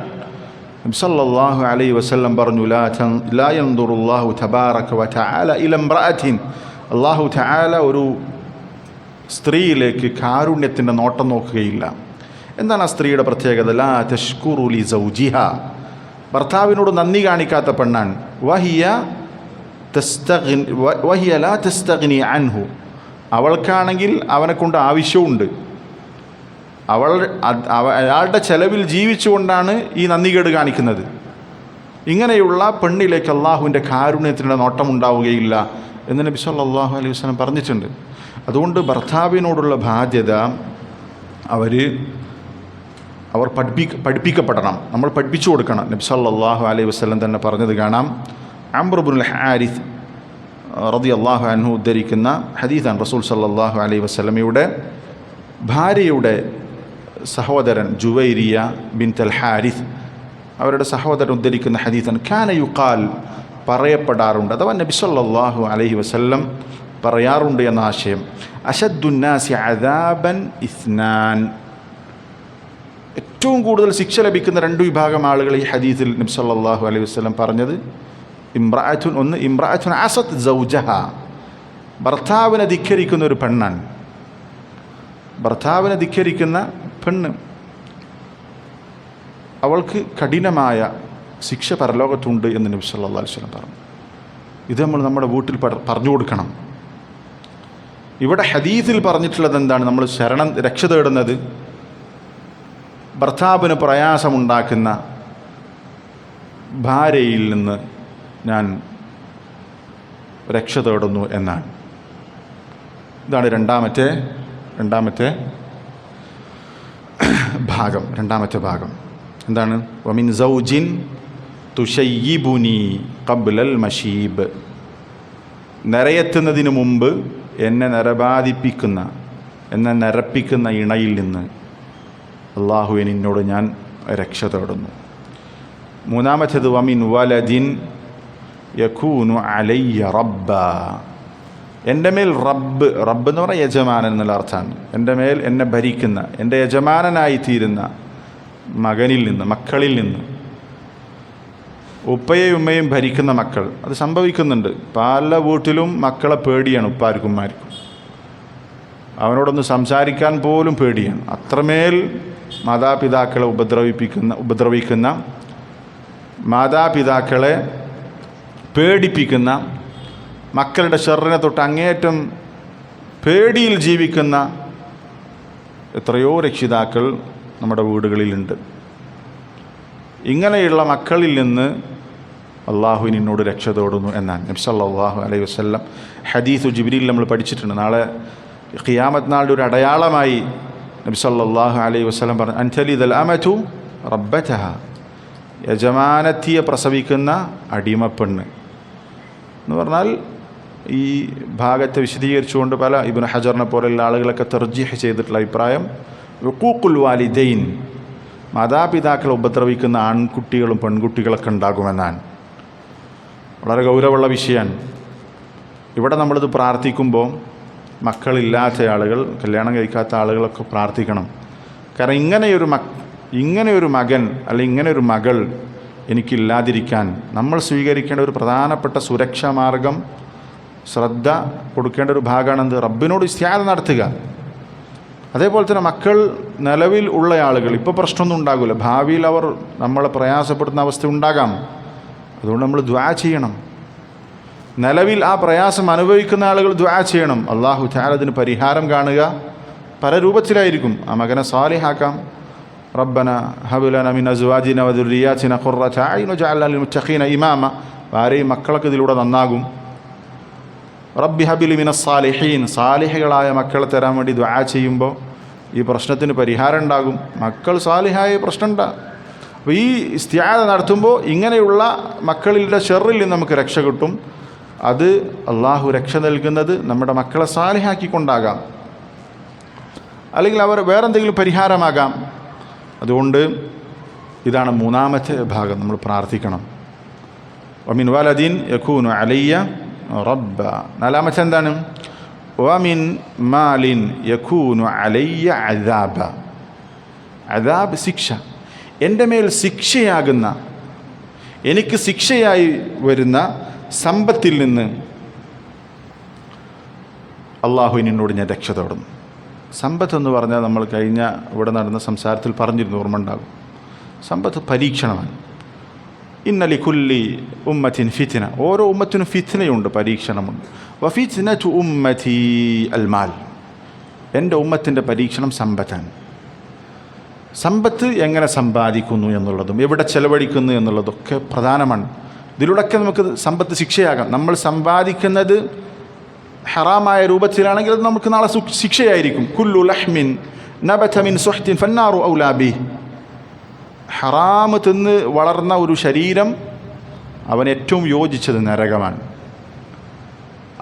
സല്ലല്ലാഹു അലൈഹി വസല്ലം പറഞ്ഞു, ലാ യൻദുറുല്ലാഹു തബാറക വതആല ഇലാ ഇംറഅത്തിൻ, അല്ലാഹു തആല ഒരു സ്ത്രീയിലേക്ക് കാരുണ്യത്തിൻ്റെ നോട്ടം നോക്കുകയില്ല. എന്താണ് ആ സ്ത്രീയുടെ പ്രത്യേകത? ലാ തഷ്കുറു ലി സൗജിഹാ, ഭർത്താവിനോട് നന്ദി കാണിക്കാത്ത പെണ്ണാണ്. വഹിയ ലാ തസ്തഗ്നി അൻഹു, അവൾക്കാണെങ്കിൽ അവനെക്കൊണ്ട് ആവശ്യമുണ്ട്, അയാളുടെ ചെലവിൽ ജീവിച്ചുകൊണ്ടാണ് ഈ നന്ദികേട് കാണിക്കുന്നത്. ഇങ്ങനെയുള്ള പെണ്ണിലേക്ക് അള്ളാഹുവിൻ്റെ കാരുണ്യത്തിൻ്റെ നോട്ടം ഉണ്ടാവുകയില്ല എന്ന് നബി സല്ലല്ലാഹു അലൈഹി വസല്ലം പറഞ്ഞിട്ടുണ്ട്. അതുകൊണ്ട് ഭർത്താവിനോടുള്ള ബാധ്യത അവർ പഠിപ്പിക്കപ്പെടണം, നമ്മൾ പഠിപ്പിച്ചു കൊടുക്കണം. നബി സല്ലല്ലാഹു അലൈഹി വസല്ലം തന്നെ പറഞ്ഞത് കാണാം. അംർ ഇബ്നുൽ ഹാരിസ് റളിയല്ലാഹു അൻഹു ഉദ്ധരിക്കുന്ന ഹദീസാണ്. റസൂൽ സല്ലല്ലാഹു അലൈഹി വസല്ലമയുടെ ഭാര്യയുടെ സഹോദരൻ ജുവൈരിയ ബിൻതുൽ ഹാരിസ്, അവരുടെ സഹോദരൻ ഉദ്ധരിക്കുന്ന ഹദീസാണ്. കാന യുഖാൽ, പറയപ്പെടാറുണ്ട്, അഥവാ നബി സല്ലല്ലാഹു അലൈഹി വസല്ലം പറയാറുണ്ട് എന്ന ആശയം. അശദ്ദുന്നാസി അദാബൻ ഇസ്നാൻ, ഏറ്റവും കൂടുതൽ ശിക്ഷ ലഭിക്കുന്ന രണ്ട് വിഭാഗം ആളുകൾ ഈ ഹദീസിൽ നബി സല്ലല്ലാഹു അലൈഹി വസല്ലം പറഞ്ഞത്, ഇംറഅത്തുൻ അസത് സൗജഹ, ഭർത്താവിനെ ധിക്കരിക്കുന്ന ഒരു പെണ്ണാണ്. ഭർത്താവിനെ ധിക്കരിക്കുന്ന പെണ്ണ്, അവൾക്ക് കഠിനമായ ശിക്ഷ പരലോകത്തുണ്ട് എന്ന് നബി സല്ലല്ലാഹു അലൈഹി വസല്ലം പറഞ്ഞു. ഇത് നമ്മൾ നമ്മുടെ വീട്ടിൽ പറഞ്ഞു കൊടുക്കണം. ഇവിടെ ഹദീസിൽ പറഞ്ഞിട്ടുള്ളത് എന്താണ്? നമ്മൾ രക്ഷ തേടുന്നത് ഭർത്താവിന് പ്രയാസമുണ്ടാക്കുന്ന ഭാര്യയിൽ നിന്ന് ഞാൻ രക്ഷ തേടുന്നു എന്നാണ്. ഇതാണ് രണ്ടാമത്തെ ഭാഗം. എന്താണ്? വമിൻ സൗജിൻ തുശയ്യിബുനി ഖബ്ലൽ മശീബ്. നിറയെത്തുന്നതിന് മുമ്പ് എന്നെ നരപ്പിക്കുന്ന ഇണയിൽ നിന്ന് അള്ളാഹുവിന് എന്നോട് ഞാൻ രക്ഷ തേടുന്നു. മൂന്നാമത്തേത് വമിൻ വലദിൻ യകൂനു അലയ്യ റബ്ബ. എൻ്റെ മേൽ റബ്ബ് എന്ന് പറഞ്ഞാൽ യജമാനൻ എന്നുള്ള അർത്ഥമാണ്. എൻ്റെ മേൽ എന്നെ ഭരിക്കുന്ന, എൻ്റെ യജമാനനായി തീരുന്ന മക്കളിൽ നിന്ന്. ഉപ്പയും ഉമ്മയും ഭരിക്കുന്ന മക്കൾ, അത് സംഭവിക്കുന്നുണ്ട്. പല വീട്ടിലും മക്കളെ പേടിയാണ് ഉപ്പാർക്കും ഉമ്മാർക്കും. അവനോടൊന്ന് സംസാരിക്കാൻ പോലും പേടിയാണ്. അത്രമേൽ മാതാപിതാക്കളെ ഉപദ്രവിക്കുന്ന മാതാപിതാക്കളെ പേടിപ്പിക്കുന്ന, മക്കളുടെ ഷർറിനെ തൊട്ട് അങ്ങേയറ്റം പേടിയിൽ ജീവിക്കുന്ന എത്രയോ രക്ഷിതാക്കൾ നമ്മുടെ വീടുകളിലുണ്ട്. ഇങ്ങനെയുള്ള മക്കളിൽ നിന്ന് അള്ളാഹുവിന് എന്നോട് രക്ഷ തേടുന്നു എന്നാണ് നബി സല്ലല്ലാഹു അലൈഹി വസല്ലം ഹദീസ് ജിബ്രീൽ നമ്മൾ പഠിച്ചിട്ടുണ്ട്. നാളെ ഖിയാമത്ത് നാളിൻ്റെ ഒരു അടയാളമായി നബി സല്ലല്ലാഹു അലൈഹി വസല്ലം പറഞ്ഞു, അൻതലിദൽ അമതു റബ്ബതഹ. യജമാനത്തിയെ പ്രസവിക്കുന്ന അടിമപ്പെണ്ണ് എന്ന് പറഞ്ഞാൽ ഈ ഭാഗത്തെ വിശദീകരിച്ചുകൊണ്ട് പല ഇബ്നു ഹജറിനെ പോലെയുള്ള ആളുകളൊക്കെ തർജീഹ് ചെയ്തിട്ടുള്ള അഭിപ്രായം ഉഖൂഖുൽ വാലിദൈൻ, മാതാപിതാക്കളെ ഉപദ്രവിക്കുന്ന ആൺകുട്ടികളും പെൺകുട്ടികളൊക്കെ ഉണ്ടാകുമെന്നാണ്. വളരെ ഗൗരവമുള്ള വിഷയമാണ്. ഇവിടെ നമ്മളിത് പ്രാർത്ഥിക്കുമ്പോൾ മക്കളില്ലാത്ത ആളുകൾ, കല്യാണം കഴിക്കാത്ത ആളുകളൊക്കെ പ്രാർത്ഥിക്കണം. കാരണം ഇങ്ങനെയൊരു മകൻ അല്ലെങ്കിൽ ഇങ്ങനെയൊരു മകൾ എനിക്കില്ലാതിരിക്കാൻ നമ്മൾ സ്വീകരിക്കേണ്ട ഒരു പ്രധാനപ്പെട്ട സുരക്ഷാ മാർഗം, ശ്രദ്ധ കൊടുക്കേണ്ട ഒരു ഭാഗമാണെന്ത്? റബ്ബിനോട് ഇസ്തിആദ നടത്തുക. അതേപോലെ തന്നെ മക്കൾ നിലവിൽ ഉള്ള ആളുകൾ ഇപ്പോൾ പ്രശ്നമൊന്നും ഉണ്ടാകില്ല, ഭാവിയിൽ അവർ നമ്മളെ പ്രയാസപ്പെടുന്ന അവസ്ഥ ഉണ്ടാകാം. അതുകൊണ്ട് നമ്മൾ ദുആ ചെയ്യണം. നിലവിൽ ആ പ്രയാസം അനുഭവിക്കുന്ന ആളുകൾ ദുആ ചെയ്യണം. അല്ലാഹു തആല അതിന് പരിഹാരം കാണുക പല രൂപത്തിലായിരിക്കും. ആ മകനെ സാലിഹാക്കാം. റബ്ബന ഹബ് ലനാ മിൻ അസ്വാജിന വദുർരിയാതിന ഖുർറത അയ്യുൻ വജഅൽനാ ലിൽമുത്തഖീന ഇമാമ. ഭാര്യയും മക്കളൊക്കെ ഇതിലൂടെ നന്നാകും. റബ്ബി ഹബിലി മിനസ് സാലിഹീൻ. സാലിഹകളായ മക്കളെ തരാൻ വേണ്ടി ദുആ ചെയ്യുമ്പോൾ ഈ പ്രശ്നത്തിന് പരിഹാരം ഉണ്ടാകും. മക്കൾ സാലിഹായ പ്രശ്നമുണ്ടാകും. അപ്പോൾ ഈ ഇസ്തിആദ നടത്തുമ്പോൾ ഇങ്ങനെയുള്ള മക്കളുടെ ഷർറിൽ നിന്ന് നമുക്ക് രക്ഷ കിട്ടും. അത് അള്ളാഹു രക്ഷ നൽകുന്നത് നമ്മുടെ മക്കളെ സാലിഹാക്കിക്കൊണ്ടാകാം, അല്ലെങ്കിൽ അവർ വേറെന്തെങ്കിലും പരിഹാരമാകാം. അതുകൊണ്ട് ഇതാണ് മൂന്നാമത്തെ ഭാഗം, നമ്മൾ പ്രാർത്ഥിക്കണം. വമിൻ വലദിൻ യകൂനു അലയ്യ റബ്ബ. നാലാമത്തെ എന്താണ്? വമിൻ മാലിൻ യകൂനു അലയ്യ അദാബ. അദാബ് ശിക്ഷ. എൻ്റെ മേൽ ശിക്ഷയാകുന്ന, എനിക്ക് ശിക്ഷയായി വരുന്ന സമ്പത്തിൽ നിന്ന് അള്ളാഹുവിന് എന്നോട് ഞാൻ രക്ഷ തേടുന്നു. സമ്പത്തെന്ന് പറഞ്ഞാൽ നമ്മൾ കഴിഞ്ഞ ഇവിടെ നടന്ന സംസാരത്തിൽ പറഞ്ഞിരുന്നു, ഓർമ്മ ഉണ്ടാകും. സമ്പത്ത് പരീക്ഷണമാണ്. ഇന്നലി കുല്ലി ഉമ്മത്തിൻ ഫിത്ന. ഓരോ ഉമ്മത്തിനും ഫിത്നയുണ്ട്, പരീക്ഷണമുണ്ട്. വഫിത്നതു ഉമ്മത്തി അൽമാൽ. എൻ്റെ ഉമ്മത്തിൻ്റെ പരീക്ഷണം സമ്പത്താണ്. സമ്പത്ത് എങ്ങനെ സമ്പാദിക്കുന്നു എന്നുള്ളതും എവിടെ ചെലവഴിക്കുന്നു എന്നുള്ളതൊക്കെ പ്രധാനമാണ്. ഇതിലൂടെയൊക്കെ നമുക്ക് സമ്പത്ത് ശിക്ഷയാകാം. നമ്മൾ സമ്പാദിക്കുന്നത് ഹറാമായ രൂപത്തിലാണെങ്കിൽ അത് നമുക്ക് നാളെ ശിക്ഷയായിരിക്കും. കുല്ലു ലഹ്മിൻ നബത മിൻ സുഹ്തിൻ ഫന്നാറു ഔലാ ബിഹി. ഹറാമ് തിന്ന് വളർന്ന ഒരു ശരീരം അവൻ ഏറ്റവും യോജിച്ചത് നരകമാണ്.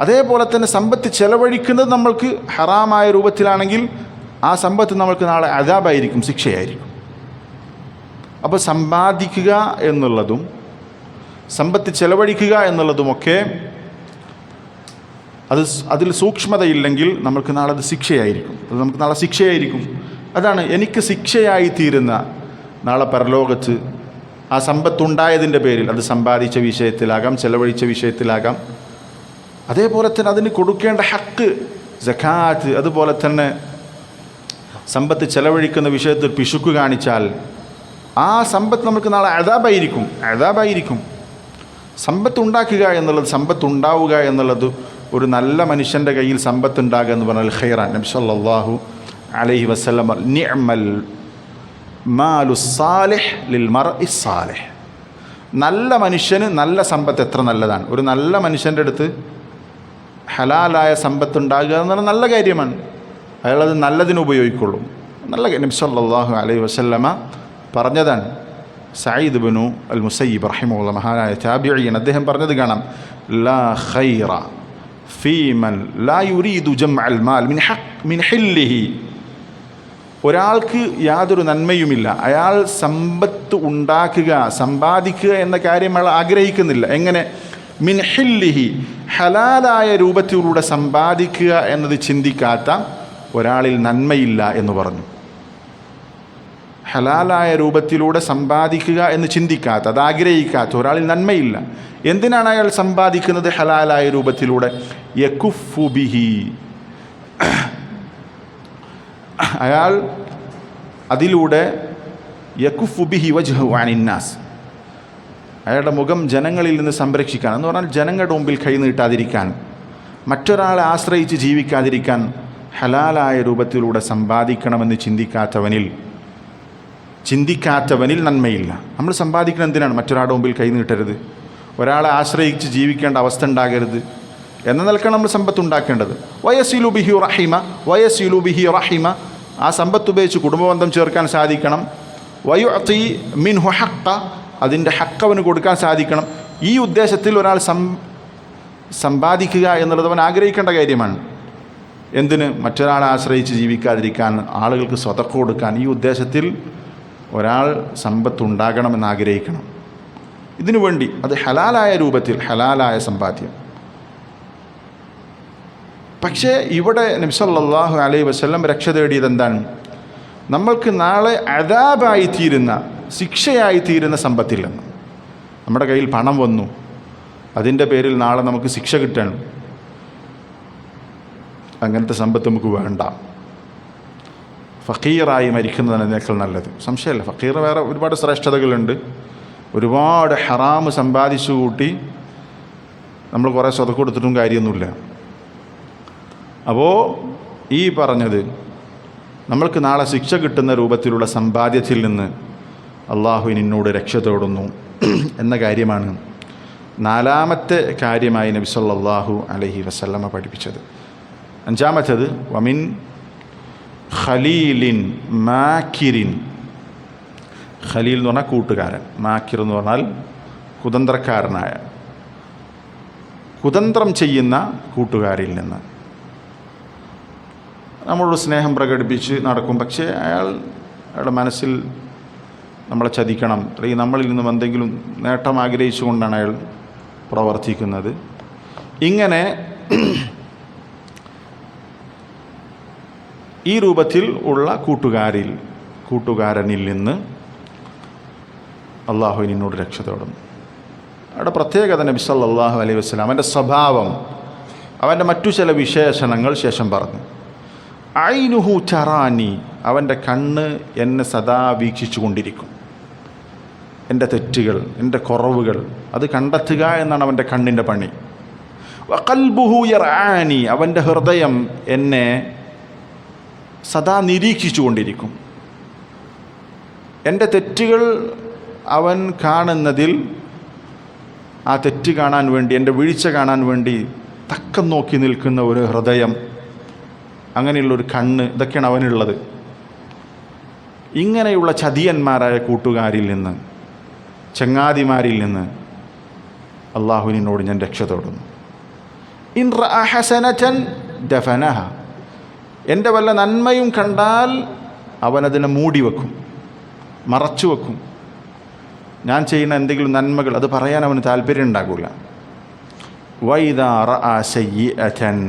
അതേപോലെ തന്നെ സമ്പത്ത് ചെലവഴിക്കുന്നത് നമ്മൾക്ക് ഹറാമായ രൂപത്തിലാണെങ്കിൽ ആ സമ്പത്ത് നമ്മൾക്ക് നാളെ അദാബായിരിക്കും, ശിക്ഷയായിരിക്കും. അപ്പോൾ സമ്പാദിക്കുക എന്നുള്ളതും സമ്പത്ത് ചെലവഴിക്കുക എന്നുള്ളതുമൊക്കെ അതിൽ സൂക്ഷ്മതയില്ലെങ്കിൽ നമുക്ക് നാളെ അത് ശിക്ഷയായിരിക്കും. അത് നമുക്ക് നാളെ ശിക്ഷയായിരിക്കും. അതാണ് എനിക്ക് ശിക്ഷയായി തീരുന്ന നാളെ പരലോകത്ത് ആ സമ്പത്തുണ്ടായതിൻ്റെ പേരിൽ, അത് സമ്പാദിച്ച വിഷയത്തിലാകാം, ചെലവഴിച്ച വിഷയത്തിലാകാം. അതേപോലെ തന്നെ അതിന് കൊടുക്കേണ്ട ഹക്ക്, സക്കാത്ത്, അതുപോലെ തന്നെ സമ്പത്ത് ചെലവഴിക്കുന്ന വിഷയത്തിൽ പിശുക്ക് കാണിച്ചാൽ ആ സമ്പത്ത് നമുക്ക് നാളെ അദാബായിരിക്കും. സമ്പത്ത് ഉണ്ടാക്കുക എന്നുള്ളത്, സമ്പത്ത് ഉണ്ടാവുക എന്നുള്ളത് ഒരു നല്ല മനുഷ്യൻ്റെ കയ്യിൽ സമ്പത്തുണ്ടാകുക എന്ന് പറഞ്ഞാൽ ഖൈറാൻ. നബി സല്ലല്ലാഹു അലൈഹി വസല്ലം നിഅമൽ മാലു സാലിഹ് ലിൽ മർഇ സാലിഹ്. നല്ല മനുഷ്യന് നല്ല സമ്പത്ത് എത്ര നല്ലതാണ്. ഒരു നല്ല മനുഷ്യൻ്റെ അടുത്ത് ഹലാലായ സമ്പത്തുണ്ടാകുക എന്ന് പറഞ്ഞാൽ നല്ല കാര്യമാണ്. അയാളത് നല്ലതിന് ഉപയോഗിക്കുള്ളൂ. നല്ല നബി സല്ലല്ലാഹു അലൈഹി വസല്ലമ പറഞ്ഞതാണ്. സഈദ് ഇബ്നു അൽ മുസയ്യിബ് റഹിമഹുല്ലാഹ്, മഹാനായ താബിഈൻ, അദ്ദേഹം പറഞ്ഞത് കാണാം, ലാ ഖൈറ ഫീമൻ ലാ യുരീദു ജംഅൽ മാൽ മിൻ ഹില്ലിഹി. ഒരാൾക്ക് യാതൊരു നന്മയുമില്ല, അയാൾ സമ്പത്ത് ഉണ്ടാക്കുക, സമ്പാദിക്കുക എന്ന കാര്യം അയാൾ ആഗ്രഹിക്കുന്നില്ല. എങ്ങനെ? മിൻ ഹില്ലിഹി, ഹലാലായ രൂപത്തിലൂടെ സമ്പാദിക്കുക എന്നത് ചിന്തിക്കാത്ത ഒരാളിൽ നന്മയില്ല എന്ന് പറഞ്ഞു. ഹലാലായ രൂപത്തിലൂടെ സമ്പാദിക്കുക എന്ന് ചിന്തിക്കാത്ത, അത് ആഗ്രഹിക്കാത്ത ഒരാളിൽ നന്മയില്ല. എന്തിനാണ് അയാൾ സമ്പാദിക്കുന്നത് ഹലാലായ രൂപത്തിലൂടെ? യകുഫു ബിഹി, അയാൾ അതിലൂടെ യകുഫു ബിഹി വജ്ഹു അനിന്നാസ്, അയാളുടെ മുഖം ജനങ്ങളിൽ നിന്ന് സംരക്ഷിക്കാൻ, എന്ന് പറഞ്ഞാൽ ജനങ്ങളുടെ മുമ്പിൽ കൈ നീട്ടാതിരിക്കാൻ, മറ്റൊരാളെ ആശ്രയിച്ച് ജീവിക്കാതിരിക്കാൻ ഹലാലായ രൂപത്തിലൂടെ സമ്പാദിക്കണമെന്ന് ചിന്തിക്കാത്തവനിൽ നന്മയില്ല. നമ്മൾ സമ്പാദിക്കണം എന്തിനാണ്? മറ്റൊരാളുടെ മുമ്പിൽ കൈ നീട്ടരുത്, ഒരാളെ ആശ്രയിച്ച് ജീവിക്കേണ്ട അവസ്ഥ ഉണ്ടാകരുത് എന്ന നിലക്കാണ് നമ്മൾ സമ്പത്ത് ഉണ്ടാക്കേണ്ടത്. വയസിലു ബിഹി റഹിമ, ആ സമ്പത്ത് ഉപയോഗിച്ച് കുടുംബബന്ധം ചേർക്കാൻ സാധിക്കണം. വയുഅതി മിൻഹു ഹഖ്ക, അതിൻ്റെ ഹക്ക് അവന് കൊടുക്കാൻ സാധിക്കണം. ഈ ഉദ്ദേശത്തിൽ ഒരാൾ സമ്പാദിക്കുക എന്നുള്ളത് അവൻ ആഗ്രഹിക്കേണ്ട കാര്യമാണ്. എന്തിന്? മറ്റൊരാളെ ആശ്രയിച്ച് ജീവിക്കാതിരിക്കാൻ, ആളുകൾക്ക് സ്വതക്ക കൊടുക്കാൻ. ഈ ഉദ്ദേശത്തിൽ ഒരാൾ സമ്പത്തുണ്ടാകണമെന്ന് ആഗ്രഹിക്കണം. ഇതിനു വേണ്ടി അത് ഹലാലായ രൂപത്തിൽ, ഹലാലായ സമ്പാദ്യം. പക്ഷേ ഇവിടെ നബി സല്ലല്ലാഹു അലൈഹി വസല്ലം രക്ഷ തേടിയത് എന്താണ്? നമ്മൾക്ക് നാളെ അദാബായിത്തീരുന്ന, ശിക്ഷയായിത്തീരുന്ന സമ്പത്തില്ലെന്ന്. നമ്മുടെ കയ്യിൽ പണം വന്നു, അതിൻ്റെ പേരിൽ നാളെ നമുക്ക് ശിക്ഷ കിട്ടണം, അങ്ങനത്തെ സമ്പത്ത് നമുക്ക് വേണ്ട. ഫക്കീറായി മരിക്കുന്നതാണ് അതിനേക്കാൾ നല്ലത്. സംശയമല്ല, ഫക്കീർ വേറെ ഒരുപാട് ശ്രേഷ്ഠതകളുണ്ട്. ഒരുപാട് ഹറാമ് സമ്പാദിച്ചു കൂട്ടി നമ്മൾ കുറേ സ്വതക്ക കൊടുത്തിട്ടും കാര്യമൊന്നുമില്ല. അപ്പോൾ ഈ പറഞ്ഞത് നമ്മൾക്ക് നാളെ ശിക്ഷ കിട്ടുന്ന രൂപത്തിലുള്ള സമ്പാദ്യത്തിൽ നിന്ന് അള്ളാഹു നിന്നോട് രക്ഷ തേടുന്നു എന്ന കാര്യമാണ് നാലാമത്തെ കാര്യമായി നബി സല്ലല്ലാഹു അലൈഹി വസല്ലമ പഠിപ്പിച്ചത്. അഞ്ചാമത്തേത് വമിൻ ഖലീലിൻ മാക്കിരിൻ. ഖലീൽ എന്ന് പറഞ്ഞാൽ കൂട്ടുകാരൻ, മാക്കിർ എന്ന് പറഞ്ഞാൽ കുതന്ത്രക്കാരനായ, കുതന്ത്രം ചെയ്യുന്ന കൂട്ടുകാരിൽ നിന്ന്. നമ്മളോട് സ്നേഹം പ്രകടിപ്പിച്ച് നടക്കും, പക്ഷേ അയാളുടെ മനസ്സിൽ നമ്മളെ ചതിക്കണം, അല്ലെങ്കിൽ നമ്മളിൽ നിന്നും എന്തെങ്കിലും നേട്ടം ആഗ്രഹിച്ചുകൊണ്ടാണ് അയാൾ പ്രവർത്തിക്കുന്നത്. ഇങ്ങനെ ഈ രൂപത്തിൽ ഉള്ള കൂട്ടുകാരനിൽ നിന്ന് അള്ളാഹു നിന്നോട് രക്ഷ തേടുന്നു. അവിടെ പ്രത്യേകത നബി സല്ലല്ലാഹു അലൈഹി വസല്ലം അവൻ്റെ സ്വഭാവം, അവൻ്റെ മറ്റു ചില വിശേഷണങ്ങൾ ശേഷം പറഞ്ഞു. ഐനുഹു ചറാനി, അവൻ്റെ കണ്ണ് എന്നെ സദാ വീക്ഷിച്ചു കൊണ്ടിരിക്കും. എൻ്റെ തെറ്റുകൾ, എൻ്റെ കുറവുകൾ അത് കണ്ടെത്തുക എന്നാണ് അവൻ്റെ കണ്ണിൻ്റെ പണി. വഖൽബുഹു യർആനി, അവൻ്റെ ഹൃദയം എന്നെ സദാ നിരീക്ഷിച്ചു കൊണ്ടിരിക്കും. എൻ്റെ തെറ്റുകൾ അവൻ കാണുന്നതിൽ, ആ തെറ്റ് കാണാൻ വേണ്ടി, എൻ്റെ വീഴ്ച കാണാൻ വേണ്ടി തക്കം നോക്കി നിൽക്കുന്ന ഒരു ഹൃദയം, അങ്ങനെയുള്ളൊരു കണ്ണ്, ഇതൊക്കെയാണ് അവനുള്ളത്. ഇങ്ങനെയുള്ള ചതിയന്മാരായ കൂട്ടുകാരിൽ നിന്ന്, ചങ്ങാതിമാരിൽ നിന്ന് അള്ളാഹു നിന്നോട് ഞാൻ രക്ഷ തേടുന്നു. ഇൻ റഅ ഹസനതൻ ദഫനഹ, എൻ്റെ വല്ല നന്മയും കണ്ടാൽ അവനതിനെ മൂടി വെക്കും, മറച്ചു വെക്കും. ഞാൻ ചെയ്യുന്ന എന്തെങ്കിലും നന്മകൾ അത് പറയാൻ അവന് താല്പര്യം ഉണ്ടാകില്ല. വൈദാ റഅ സയ്യിഅതൻ,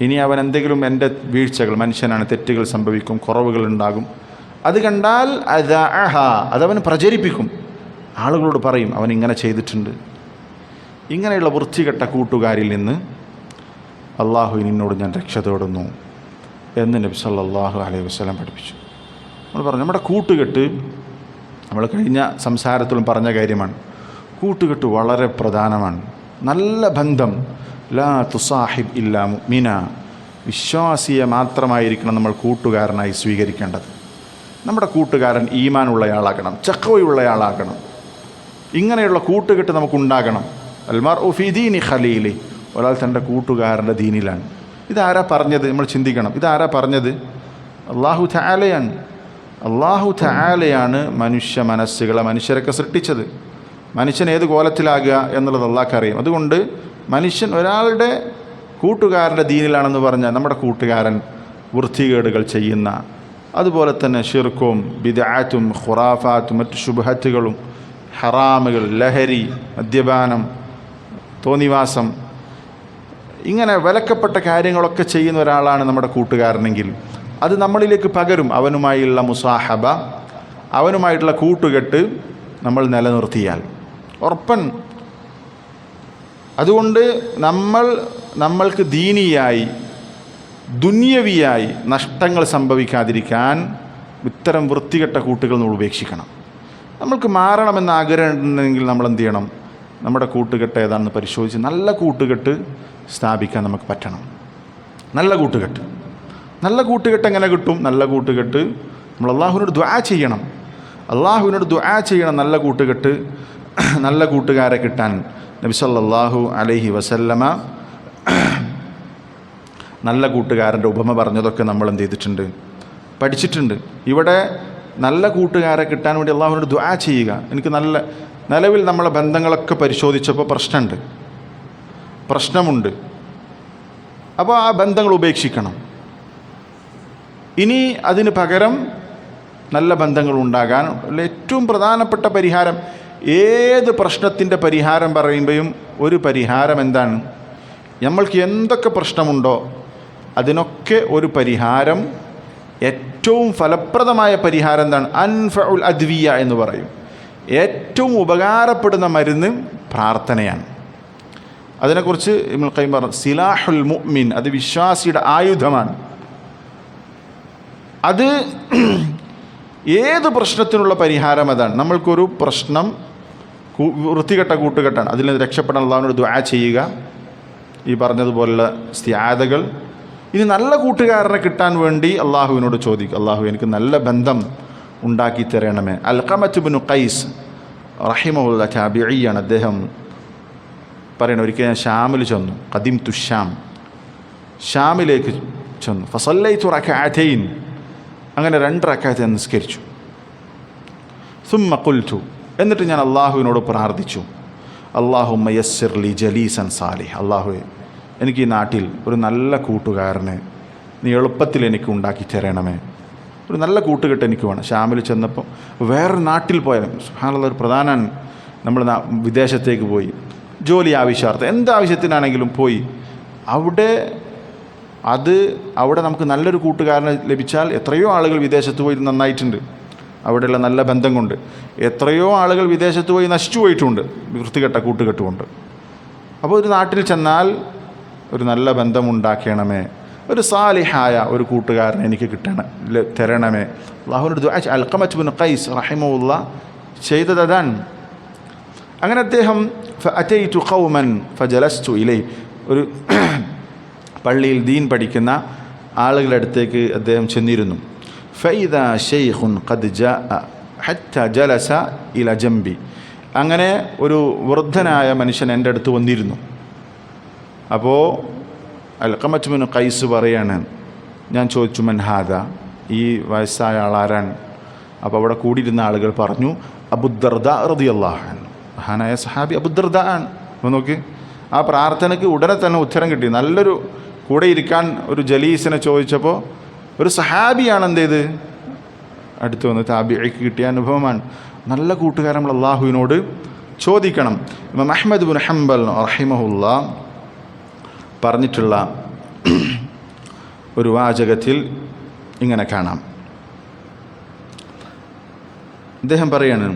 ഇനി അവൻ എന്തെങ്കിലും എൻ്റെ വീഴ്ചകൾ, മനുഷ്യനാണ്, തെറ്റുകൾ സംഭവിക്കും, കുറവുകൾ ഉണ്ടാകും, അത് കണ്ടാൽ അദഅഹ, അതവൻ പ്രചരിപ്പിക്കും, ആളുകളോട് പറയും അവൻ ഇങ്ങനെ ചെയ്തിട്ടുണ്ട്. ഇങ്ങനെയുള്ള വൃത്തികെട്ട കൂട്ടുകാരിൽ നിന്ന് അള്ളാഹു നിന്നോട് ഞാൻ രക്ഷ തേടുന്നു എന്ന് നബി സല്ലല്ലാഹു അലൈഹി വസല്ലം പഠിപ്പിച്ചു. നമ്മൾ പറഞ്ഞു, നമ്മുടെ കൂട്ടുകെട്ട്, നമ്മൾ കഴിഞ്ഞ സംസാരത്തിലും പറഞ്ഞ കാര്യമാണ്, കൂട്ടുകെട്ട് വളരെ പ്രധാനമാണ്. നല്ല ബന്ധം, ലാ തുസാഹിബ് ഇല്ലാ മുഅ്മിന, വിശ്വാസിയെ മാത്രമായിരിക്കണം നമ്മൾ കൂട്ടുകാരനായി സ്വീകരിക്കേണ്ടത്. നമ്മുടെ കൂട്ടുകാരൻ ഈമാനുള്ളയാളാകണം, ചക്കവയുള്ളയാളാകണം. ഇങ്ങനെയുള്ള കൂട്ടുകെട്ട് നമുക്കുണ്ടാകണം. അൽമർഉ ഫീ ദീനി ഖലീലി, ഒരാൾ തൻ്റെ കൂട്ടുകാരൻ്റെ ദീനിലാണ്. ഇതാരാ പറഞ്ഞത്? നമ്മൾ ചിന്തിക്കണം. ഇതാരാ പറഞ്ഞത്? അല്ലാഹു തആലയാണ്. അല്ലാഹു തആലയാണ് മനുഷ്യ മനസ്സുകളെ, മനുഷ്യരൊക്കെ സൃഷ്ടിച്ചത്. മനുഷ്യൻ ഏത് കോലത്തിലാകുക എന്നുള്ളത് അല്ലാഹ്ക്കറിയാം. അതുകൊണ്ട് മനുഷ്യൻ ഒരാളുടെ കൂട്ടുകാരൻ്റെ ദീനിലാണെന്ന് പറഞ്ഞാൽ നമ്മുടെ കൂട്ടുകാരൻ വൃത്തികേടുകൾ ചെയ്യുന്ന, അതുപോലെ തന്നെ ഷിർക്കും ബിദ്അത്തും ഖുറാഫാത്തും മറ്റു ശുബ്ഹത്തുകളും ഹറാമുകൾ, ലഹരി, മദ്യപാനം, തോന്നിവാസം, ഇങ്ങനെ വിലക്കപ്പെട്ട കാര്യങ്ങളൊക്കെ ചെയ്യുന്ന ഒരാളാണ് നമ്മുടെ കൂട്ടുകാരനെങ്കിൽ അത് നമ്മളിലേക്ക് പകരും. അവനുമായുള്ള മുസാഹബ, അവനുമായിട്ടുള്ള കൂട്ടുകെട്ട് നമ്മൾ നിലനിർത്തിയാൽ ഉറപ്പൻ. അതുകൊണ്ട് നമ്മൾക്ക് ദീനിയായി ദുന്യവിയായി നഷ്ടങ്ങൾ സംഭവിക്കാതിരിക്കാൻ ഇത്തരം വൃത്തികെട്ട കൂട്ടുകൾ നമ്മൾ ഉപേക്ഷിക്കണം. നമ്മൾക്ക് മാറണമെന്ന് ആഗ്രഹം ഉണ്ടെങ്കിൽ നമ്മൾ എന്ത് ചെയ്യണം? നമ്മുടെ കൂട്ടുകെട്ട് ഏതാണെന്ന് പരിശോധിച്ച് നല്ല കൂട്ടുകെട്ട് സ്ഥാപിക്കാൻ നമുക്ക് പറ്റണം. നല്ല കൂട്ടുകെട്ട് എങ്ങനെ കിട്ടും? നല്ല കൂട്ടുകെട്ട് നമ്മൾ അള്ളാഹുവിനോട് ദുആ ചെയ്യണം. നല്ല കൂട്ടുകെട്ട്, നല്ല കൂട്ടുകാരെ കിട്ടാൻ നബി സല്ലല്ലാഹു അലൈഹി വസല്ലമ നല്ല കൂട്ടുകാരൻ്റെ ഉപമ പറഞ്ഞതൊക്കെ നമ്മൾ എന്ത് ചെയ്തിട്ടുണ്ട്? പഠിച്ചിട്ടുണ്ട്. ഇവിടെ നല്ല കൂട്ടുകാരെ കിട്ടാൻ വേണ്ടി അള്ളാഹുവിനോട് ദുആ ചെയ്യുക. എനിക്ക് നിലവിൽ നമ്മളെ ബന്ധങ്ങളൊക്കെ പരിശോധിച്ചപ്പോൾ പ്രശ്നമുണ്ട്. അപ്പോൾ ആ ബന്ധങ്ങൾ ഉപേക്ഷിക്കണം. ഇനി അതിന് പകരം നല്ല ബന്ധങ്ങൾ ഉണ്ടാകാൻ ഏറ്റവും പ്രധാനപ്പെട്ട പരിഹാരം, ഏത് പ്രശ്നത്തിൻ്റെ പരിഹാരം പറയുമ്പോഴും ഒരു പരിഹാരം എന്താണ്? നമ്മൾക്ക് എന്തൊക്കെ പ്രശ്നമുണ്ടോ അതിനൊക്കെ ഒരു പരിഹാരം, ഏറ്റവും ഫലപ്രദമായ പരിഹാരം എന്താണ്? അൻഫഉൽ അദ്വിയ എന്ന് പറയും. ഏറ്റവും ഉപകാരപ്പെടുന്ന മരുന്ന് പ്രാർത്ഥനയാണ്. അതിനെക്കുറിച്ച് ഇബ്നുൽ ഖയ്യിം പറഞ്ഞു, സിലാഹുൽ മുഅ്മിൻ, അത് വിശ്വാസിയുടെ ആയുധമാണ്. അത് ഏത് പ്രശ്നത്തിനുള്ള പരിഹാരം അതാണ്. നമ്മൾക്കൊരു പ്രശ്നം വൃത്തികെട്ട കൂട്ടുകെട്ടാണ്, അതിൽ നിന്ന് രക്ഷപ്പെടാൻ അള്ളാഹുവിനോട് ദുആ ചെയ്യുക, ഈ പറഞ്ഞതുപോലുള്ള ഇസ്തിആദകൾ. ഇനി നല്ല കൂട്ടുകാരനെ കിട്ടാൻ വേണ്ടി അള്ളാഹുവിനോട് ചോദിക്കുക, അള്ളാഹു എനിക്ക് നല്ല ബന്ധം ഉണ്ടാക്കി തരണമേ. അൽഖമത്ത് ഇബ്നു ഖൈസ് റഹിമഹുല്ലാ താബിഈയാണ്. അദ്ദേഹം പറയണം, ഒരിക്കൽ ഞാൻ ഷാമിൽ ചെന്നു, ഖദിംതു ഷാമിലേക്ക് ചെന്നു. ഫസല്ലൈതു റകഅതൈൻ, അങ്ങനെ 2 റകഅത്ത് നിസ്കരിച്ചു. സുമ്മ ഖുൽതു, എന്നിട്ട് ഞാൻ അള്ളാഹുവിനോട് പ്രാർത്ഥിച്ചു, അല്ലാഹുമ്മ യസ്സിർ ലി ജലീസൻ സാലിഹ്, അള്ളാഹുവേ എനിക്ക് ഈ നാട്ടിൽ ഒരു നല്ല കൂട്ടുകാരനെ നീ എളുപ്പത്തിൽ എനിക്ക് ഉണ്ടാക്കി തരണമേ. ഒരു നല്ല കൂട്ടുകെട്ട് എനിക്ക് വേണം. ഷാമിൽ ചെന്നപ്പോൾ വേറൊരു നാട്ടിൽ പോയാലും സുബ്ഹാനല്ലാഹ്, ഒരു പ്രധാനമാണ്, നമ്മൾ വിദേശത്തേക്ക് പോയി ജോലി ആവശ്യാർത്ഥം എന്താവശ്യത്തിനാണെങ്കിലും പോയി, അവിടെ നമുക്ക് നല്ലൊരു കൂട്ടുകാരനെ ലഭിച്ചാൽ, എത്രയോ ആളുകൾ വിദേശത്ത് പോയി നന്നായിട്ടുണ്ട് അവിടെയുള്ള നല്ല ബന്ധം കൊണ്ട്. എത്രയോ ആളുകൾ വിദേശത്ത് പോയി നശിച്ചു പോയിട്ടുണ്ട് വൃത്തികെട്ട കൂട്ടുകെട്ടുകൊണ്ട്. അപ്പോൾ ഒരു നാട്ടിൽ ചെന്നാൽ ഒരു നല്ല ബന്ധമുണ്ടാക്കണമേ, ഒരു സാലിഹായ ഒരു കൂട്ടുകാരനെ എനിക്ക് തരണമേ. അല്ലാഹുവിനോട് ദുആ. അൽഖമത്ത് ഇബ്നു ഖൈസ് റഹിമഹുല്ലാ ചെയ്തത് അതാണ്. അങ്ങനെ അദ്ദേഹം ഫഅതൈതു ഖൗമൻ ഫജലസ്തു ഇലൈഹി, ഒരു പള്ളിയിൽ ദീൻ പഠിക്കുന്ന ആളുകളുടെ അടുത്തേക്ക് അദ്ദേഹം ചെന്നിരുന്നു. ഫൈദാ ശൈഖുൻ ഖദ് ജാഅ ഹത്താ ജലസ ഇല ജംബി, അങ്ങനെ ഒരു വൃദ്ധനായ മനുഷ്യൻ എൻ്റെ അടുത്ത് വന്നിരുന്നു. അപ്പോൾ അൽഖമത്ത് ഇബ്നു ഖൈസ് പറയാണ്, ഞാൻ ചോദിച്ചു മൻ ഹാദ, ഈ വയസ്സായ ആളാരാണ്? അപ്പോൾ അവിടെ കൂടിയിരുന്ന ആളുകൾ പറഞ്ഞു, അബൂദ്ദർദാ റളിയല്ലാഹു അൻഹു, മഹാനായ സഹാബി അബൂദ്ദർദാ ആണ്. അപ്പോൾ നോക്കി, ആ പ്രാർത്ഥനയ്ക്ക് ഉടനെ തന്നെ ഉത്തരം കിട്ടി. നല്ലൊരു കൂടെ ഇരിക്കാൻ ഒരു ജലീസിനെ ചോദിച്ചപ്പോൾ ഒരു സഹാബിയാണ് എന്ത് ചെയ്ത് അടുത്ത് വന്ന്. താബിഈക്ക് കിട്ടിയ അനുഭവമാണ്. നല്ല കൂട്ടുകാരൻ നമ്മൾ അള്ളാഹുവിനോട് ചോദിക്കണം. ഇമാം അഹ്മദ് ഇബ്നു ഹംബൽ റഹിമഹുല്ലാ പറഞ്ഞിട്ടുള്ള ഒരു വാചകത്തിൽ ഇങ്ങനെ കാണാം. അദ്ദേഹം പറയാണ്,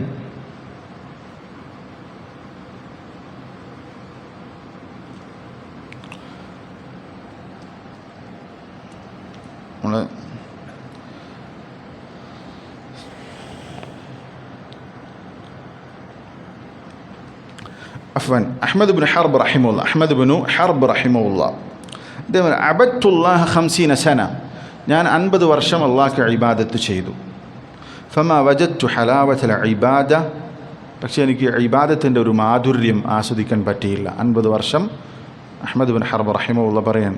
അഫ്വൻ അഹ്മദ് ബിൻ ഹർബ് റഹിമുല്ല, അഹ്മദ് ബിനു ഹർബ് റഹിമുല്ല, അദ്ദേഹം അബത്തുല്ലാഹ 50 സന, ഞാൻ 50 വർഷം അള്ളാഹ്ക്ക് ഇബാദത്ത് ചെയ്തു. ഫമാ വജദ്തു ഹലാവത്തൽ ഇബാദ, പക്ഷേ എനിക്ക് ഇബാദത്തിൻ്റെ ഒരു മാധുര്യം ആസ്വദിക്കാൻ പറ്റിയില്ല. 50 വർഷം അഹ്മദ് ബിൻ ഹർബ് റഹിമുല്ല പറയാൻ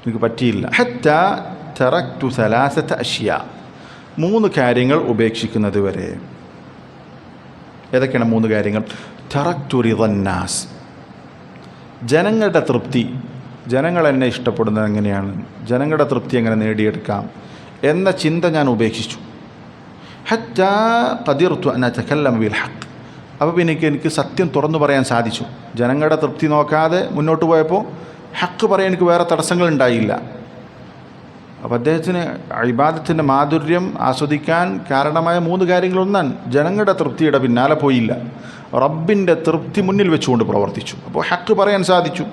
എനിക്ക് പറ്റിയില്ല. ഹത്താ തറക്തു 3 അഷ്യാ, 3 കാര്യങ്ങൾ ഉപേക്ഷിക്കുന്നത് വരെ. ഏതൊക്കെയാണ് 3 കാര്യങ്ങൾ? തറക്തു റിദന്നാസ്, ജനങ്ങളുടെ തൃപ്തി, ജനങ്ങൾ എന്നെ ഇഷ്ടപ്പെടുന്നത് എങ്ങനെയാണ്, ജനങ്ങളുടെ തൃപ്തി എങ്ങനെ നേടിയെടുക്കാം എന്ന ചിന്ത ഞാൻ ഉപേക്ഷിച്ചു. ഹത്താ ഖദിർതു അൻ അതകല്ലമ ബിൽ ഹഖ്, അപ്പോൾ പിന്നെ എനിക്ക് സത്യം തുറന്നു പറയാൻ സാധിച്ചു. ജനങ്ങളുടെ തൃപ്തി നോക്കാതെ മുന്നോട്ട് പോയപ്പോൾ ഹക്ക് പറയാൻ എനിക്ക് വേറെ തടസ്സങ്ങളുണ്ടായില്ല. അപ്പോൾ അദ്ദേഹത്തിന് ഇബാദത്തിൻ്റെ മാധുര്യം ആസ്വദിക്കാൻ കാരണമായ 3 കാര്യങ്ങളൊന്നാണ് ജനങ്ങളുടെ തൃപ്തിയുടെ പിന്നാലെ പോയില്ല, റബ്ബിൻ്റെ തൃപ്തി മുന്നിൽ വെച്ചുകൊണ്ട് പ്രവർത്തിച്ചു. അപ്പോൾ ഹക്ക് പറയാൻ സാധിച്ചു.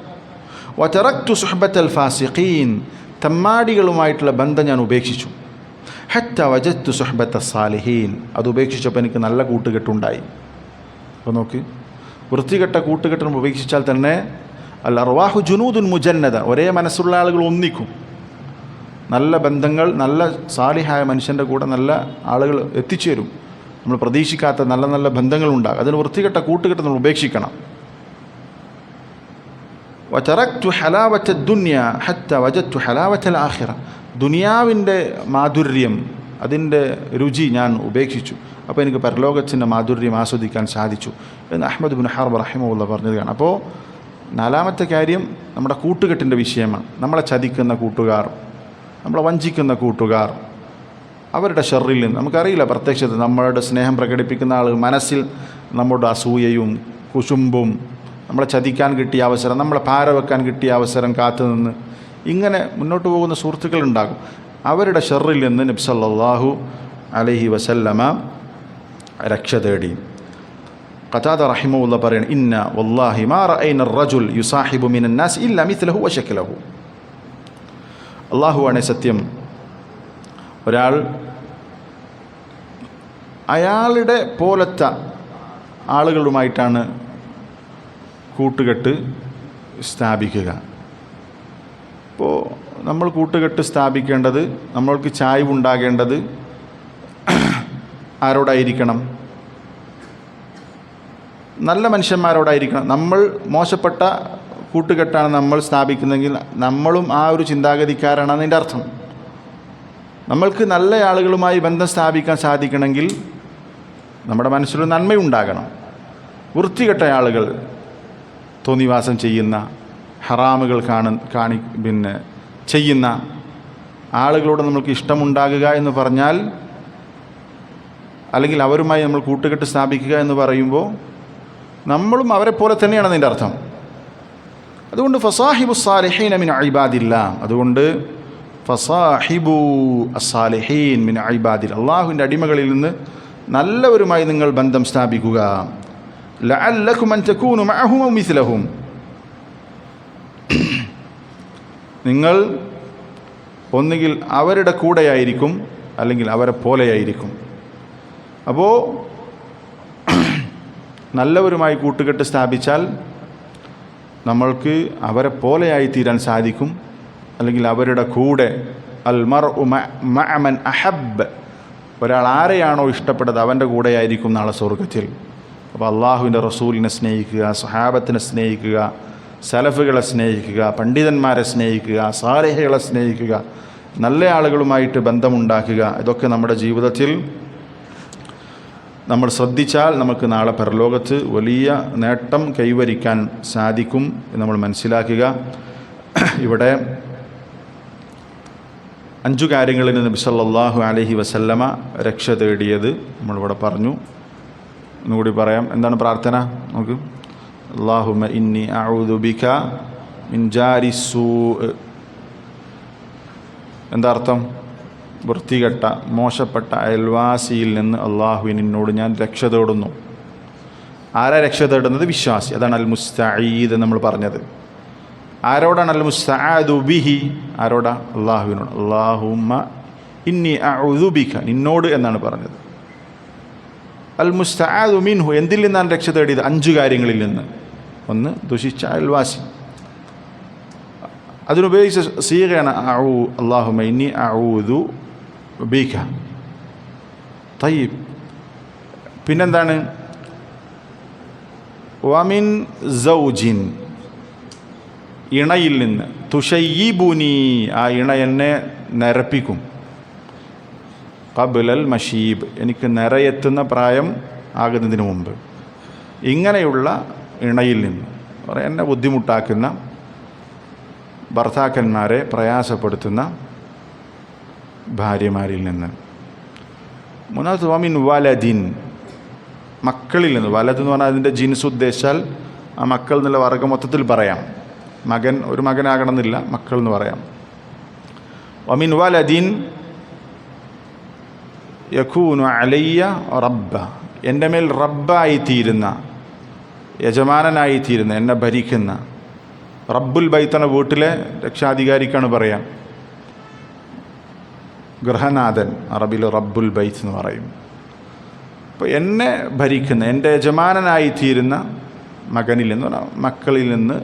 വതറക്തു സുഹ്ബത്തൽ ഫാസിഖീൻ, തമ്മാടികളുമായിട്ടുള്ള ബന്ധം ഞാൻ ഉപേക്ഷിച്ചു. ഹത്ത വജദ്തു സുഹ്ബത്ത സാലിഹീൻ, അത് ഉപേക്ഷിച്ചപ്പോൾ എനിക്ക് നല്ല കൂട്ടുകെട്ടുണ്ടായി. അപ്പോൾ നോക്ക്, വൃത്തികെട്ട കൂട്ടുകെട്ടിനെ ഉപേക്ഷിച്ചാൽ തന്നെ അൽ അർവാഹു ജുനൂദുൻ മുജന്നദ, ഒരേ മനസ്സുള്ള ആളുകൾ ഒന്നിക്കും. നല്ല ബന്ധങ്ങൾ, നല്ല സാലിഹായ മനുഷ്യൻ്റെ കൂടെ നല്ല ആളുകൾ എത്തിച്ചേരും. നമ്മൾ പ്രതീക്ഷിക്കാത്ത നല്ല നല്ല ബന്ധങ്ങളുണ്ടാകും. അതിന് വൃത്തികെട്ട കൂട്ടുകെട്ട് നമ്മൾ ഉപേക്ഷിക്കണം. വതറക്തു ഹലാവത്ത ദുനിയ ഹത്ത വജദ്തു ഹലാവത്തൽ ആഖിറ, ദുനിയാവിൻ്റെ മാധുര്യം, അതിൻ്റെ രുചി ഞാൻ ഉപേക്ഷിച്ചു. അപ്പോൾ എനിക്ക് പരലോകത്തിൻ്റെ മാധുര്യം ആസ്വദിക്കാൻ സാധിച്ചു എന്ന് അഹ്മദ് ബിൻ ഹർബ് റഹിമഹുല്ല പറഞ്ഞതാണ്. അപ്പോൾ 4ാമത്തെ കാര്യം നമ്മുടെ കൂട്ടുകെട്ടിൻ്റെ വിഷയമാണ്. നമ്മളെ ചതിക്കുന്ന കൂട്ടുകാർ, നമ്മളെ വഞ്ചിക്കുന്ന കൂട്ടുകാർ, അവരുടെ ഷർറിൽ നിന്ന് നമുക്കറിയില്ല. പ്രത്യക്ഷത്തിൽ നമ്മളുടെ സ്നേഹം പ്രകടിപ്പിക്കുന്ന ആളുകൾ മനസ്സിൽ നമ്മുടെ അസൂയയും കുശുമ്പും, നമ്മളെ ചതിക്കാൻ കിട്ടിയ അവസരം, നമ്മളെ പാര വെക്കാൻ കിട്ടിയ അവസരം കാത്തുനിന്ന് ഇങ്ങനെ മുന്നോട്ട് പോകുന്ന സുഹൃത്തുക്കളുണ്ടാകും. അവരുടെ ഷർറിൽ നിന്ന് നബി സല്ലല്ലാഹു അലൈഹി വസല്ലമ രക്ഷ തേടി. ഖതാദ റഹിമഹുല്ലാഹ് പറയാണ്, ഇന്ന വല്ലാഹി മാ റഅയ്ന അർ-റജുൽ യുസാഹിബു മിനൻ നാസ് ഇല്ലാ മിത്ലഹു വശക്ലഹു. അല്ലാഹുവാണ് സത്യം, ഒരാൾ അയാളുടെ പോലത്തെ ആളുകളുമായിട്ടാണ് കൂട്ടുകെട്ട് സ്ഥാപിക്കുക. ഇപ്പോൾ നമ്മൾ കൂട്ടുകെട്ട് സ്ഥാപിക്കേണ്ടത്, നമ്മൾക്ക് ചായ്വുണ്ടാകേണ്ടത് ആരോടായിരിക്കണം? നല്ല മനുഷ്യന്മാരോടായിരിക്കണം. നമ്മൾ മോശപ്പെട്ട കൂട്ടുകെട്ടാണ് നമ്മൾ സ്ഥാപിക്കുന്നതെങ്കിൽ നമ്മളും ആ ഒരു ചിന്താഗതിക്കാരാണ് അതിൻ്റെ അർത്ഥം. നമ്മൾക്ക് നല്ല ആളുകളുമായി ബന്ധം സ്ഥാപിക്കാൻ സാധിക്കണമെങ്കിൽ നമ്മുടെ മനസ്സിലൊരു നന്മയുണ്ടാകണം. വൃത്തികെട്ട ആളുകൾ, തോന്നിവാസം ചെയ്യുന്ന, ഹറാമുകൾ ചെയ്യുന്ന ആളുകളോട് നമ്മൾക്ക് ഇഷ്ടമുണ്ടാകുക എന്ന് പറഞ്ഞാൽ, അല്ലെങ്കിൽ അവരുമായി നമ്മൾ കൂട്ടുകെട്ട് സ്ഥാപിക്കുക എന്ന് പറയുമ്പോൾ നമ്മളും അവരെ പോലെ തന്നെയാണ് അതിൻ്റെ അർത്ഥം. അതുകൊണ്ട് ഫസാഹിബു സാലിഹീന മിൻ ഇബാദില്ലാ, അതുകൊണ്ട് ഫസാഹിബു അസ്സാലിഹീൻ മിൻ ഇബാദില്ലാ, അള്ളാഹുവിൻ്റെ അടിമകളിൽ നിന്ന് നല്ലവരുമായി നിങ്ങൾ ബന്ധം സ്ഥാപിക്കുക. ലഅല്ലകും അൻ തകൂനു മഅഹും ഔ മിസ്ലഹും, നിങ്ങൾ ഒന്നുകിൽ അവരുടെ കൂടെയായിരിക്കും അല്ലെങ്കിൽ അവരെ പോലെയായിരിക്കും. അപ്പോൾ നല്ലവരുമായി കൂട്ടുകെട്ട് സ്ഥാപിച്ചാൽ നമ്മൾക്ക് അവരെ പോലെയായി തീരാൻ സാധിക്കും, അല്ലെങ്കിൽ അവരുടെ കൂടെ. അൽ മർഉ മഅ മൻ അഹബ്ബ്, ഒരാൾ ആരെയാണോ ഇഷ്ടപ്പെട്ടത് അവൻ്റെ കൂടെയായിരിക്കും നാളെ സ്വർഗത്തിൽ. അപ്പോൾ അള്ളാഹുവിൻ്റെ റസൂലിനെ സ്നേഹിക്കുക, സഹാബത്തിനെ സ്നേഹിക്കുക, സലഫുകളെ സ്നേഹിക്കുക, പണ്ഡിതന്മാരെ സ്നേഹിക്കുക, സാലിഹുകളെ സ്നേഹിക്കുക, നല്ല ആളുകളുമായിട്ട് ബന്ധമുണ്ടാക്കുക. ഇതൊക്കെ നമ്മുടെ ജീവിതത്തിൽ നമ്മൾ ശ്രദ്ധിച്ചാൽ നമുക്ക് നാളെ പരലോകത്ത് വലിയ നേട്ടം കൈവരിക്കാൻ സാധിക്കും എന്ന് നമ്മൾ മനസ്സിലാക്കുക. ഇവിടെ 5 കാര്യങ്ങളിൽ നബി സല്ലല്ലാഹു അലൈഹി വസല്ലമ രക്ഷ തേടിയത് നമ്മളിവിടെ പറഞ്ഞു. ഒന്നുകൂടി പറയാം. എന്താണ് പ്രാർത്ഥന? നമുക്ക് അല്ലാഹുമ്മ ഇന്നി അഊദു ബിക മിൻ ജാരി സൂഅ്. എന്താ അർത്ഥം? വൃത്തികെട്ട, മോശപ്പെട്ട അയൽവാസിയിൽ നിന്ന് അള്ളാഹുവിൻ എന്നോട് ഞാൻ രക്ഷ തേടുന്നു. ആരാ രക്ഷ തേടുന്നത്? വിശ്വാസി. അതാണ് അൽ മുസ്തഈദ് നമ്മൾ പറഞ്ഞത്. ആരോടാണ് അൽ മുസ്തആദു ബിഹി? ആരോടാ? അള്ളാഹുവിനോട്. അല്ലാഹുമ്മ ഇന്നി അഊദു ബിക, നിന്നോട് എന്നാണ് പറഞ്ഞത്. അൽ മുസ്തആദു മിൻഹു, എന്തിൽ നിന്നാണ് രക്ഷ തേടിയത്? 5 കാര്യങ്ങളിൽ നിന്ന്. ഒന്ന്, ദുഷിച്ച അയൽവാസി. അതിനുപയോഗിച്ച സീഗയാണ് അല്ലാഹുമ്മ ഇന്നി അഊദു ബിക. തയ്യിബ്. പിന്നെന്താണ്? വമിൻ സൗജിൻ, ഇണയിൽ നിന്ന്. തുഷയ്യിബുനി, ആ ഇണ എന്നെ നിരപ്പിക്കും. ഖബ്ലൽ മഷീബ്, എനിക്ക് നിറയെത്തുന്ന പ്രായം ആകുന്നതിന് മുമ്പ്. ഇങ്ങനെയുള്ള ഇണയിൽ നിന്ന്, എന്നെ ബുദ്ധിമുട്ടാക്കുന്ന, ഭർത്താക്കന്മാരെ പ്രയാസപ്പെടുത്തുന്ന ഭാര്യമാരിൽ നിന്ന്. മൂന്നാമത് വമിൻ വലദിൻ, മക്കളിൽ നിന്ന്. വലത് എന്ന് പറഞ്ഞാൽ അതിൻ്റെ ജിൻസ് ഉദ്ദേശിച്ചാൽ ആ മക്കൾ എന്നുള്ള വർഗ്ഗം മൊത്തത്തിൽ പറയാം. മകൻ ഒരു മകനാകണമെന്നില്ല, മക്കൾ എന്ന് പറയാം. വമിൻ വലദിൻ യകൂനു അലയ്യ റബ്ബ, എൻ്റെ മേൽ റബ്ബായിത്തീരുന്ന, യജമാനനായിത്തീരുന്ന, എന്നെ ഭരിക്കുന്ന. റബ്ബുൽ ബൈത്താണ് വീട്ടിലെ രക്ഷാധികാരിക്കാണ് പറയാം. ഗൃഹനാഥൻ, അറബിൽ റബ്ബുൽ ബൈത്ത് എന്ന് പറയും. അപ്പോൾ എന്നെ ഭരിക്കുന്ന, എൻ്റെ യജമാനനായിത്തീരുന്ന മകനിൽ നിന്ന്, മക്കളിൽ നിന്ന്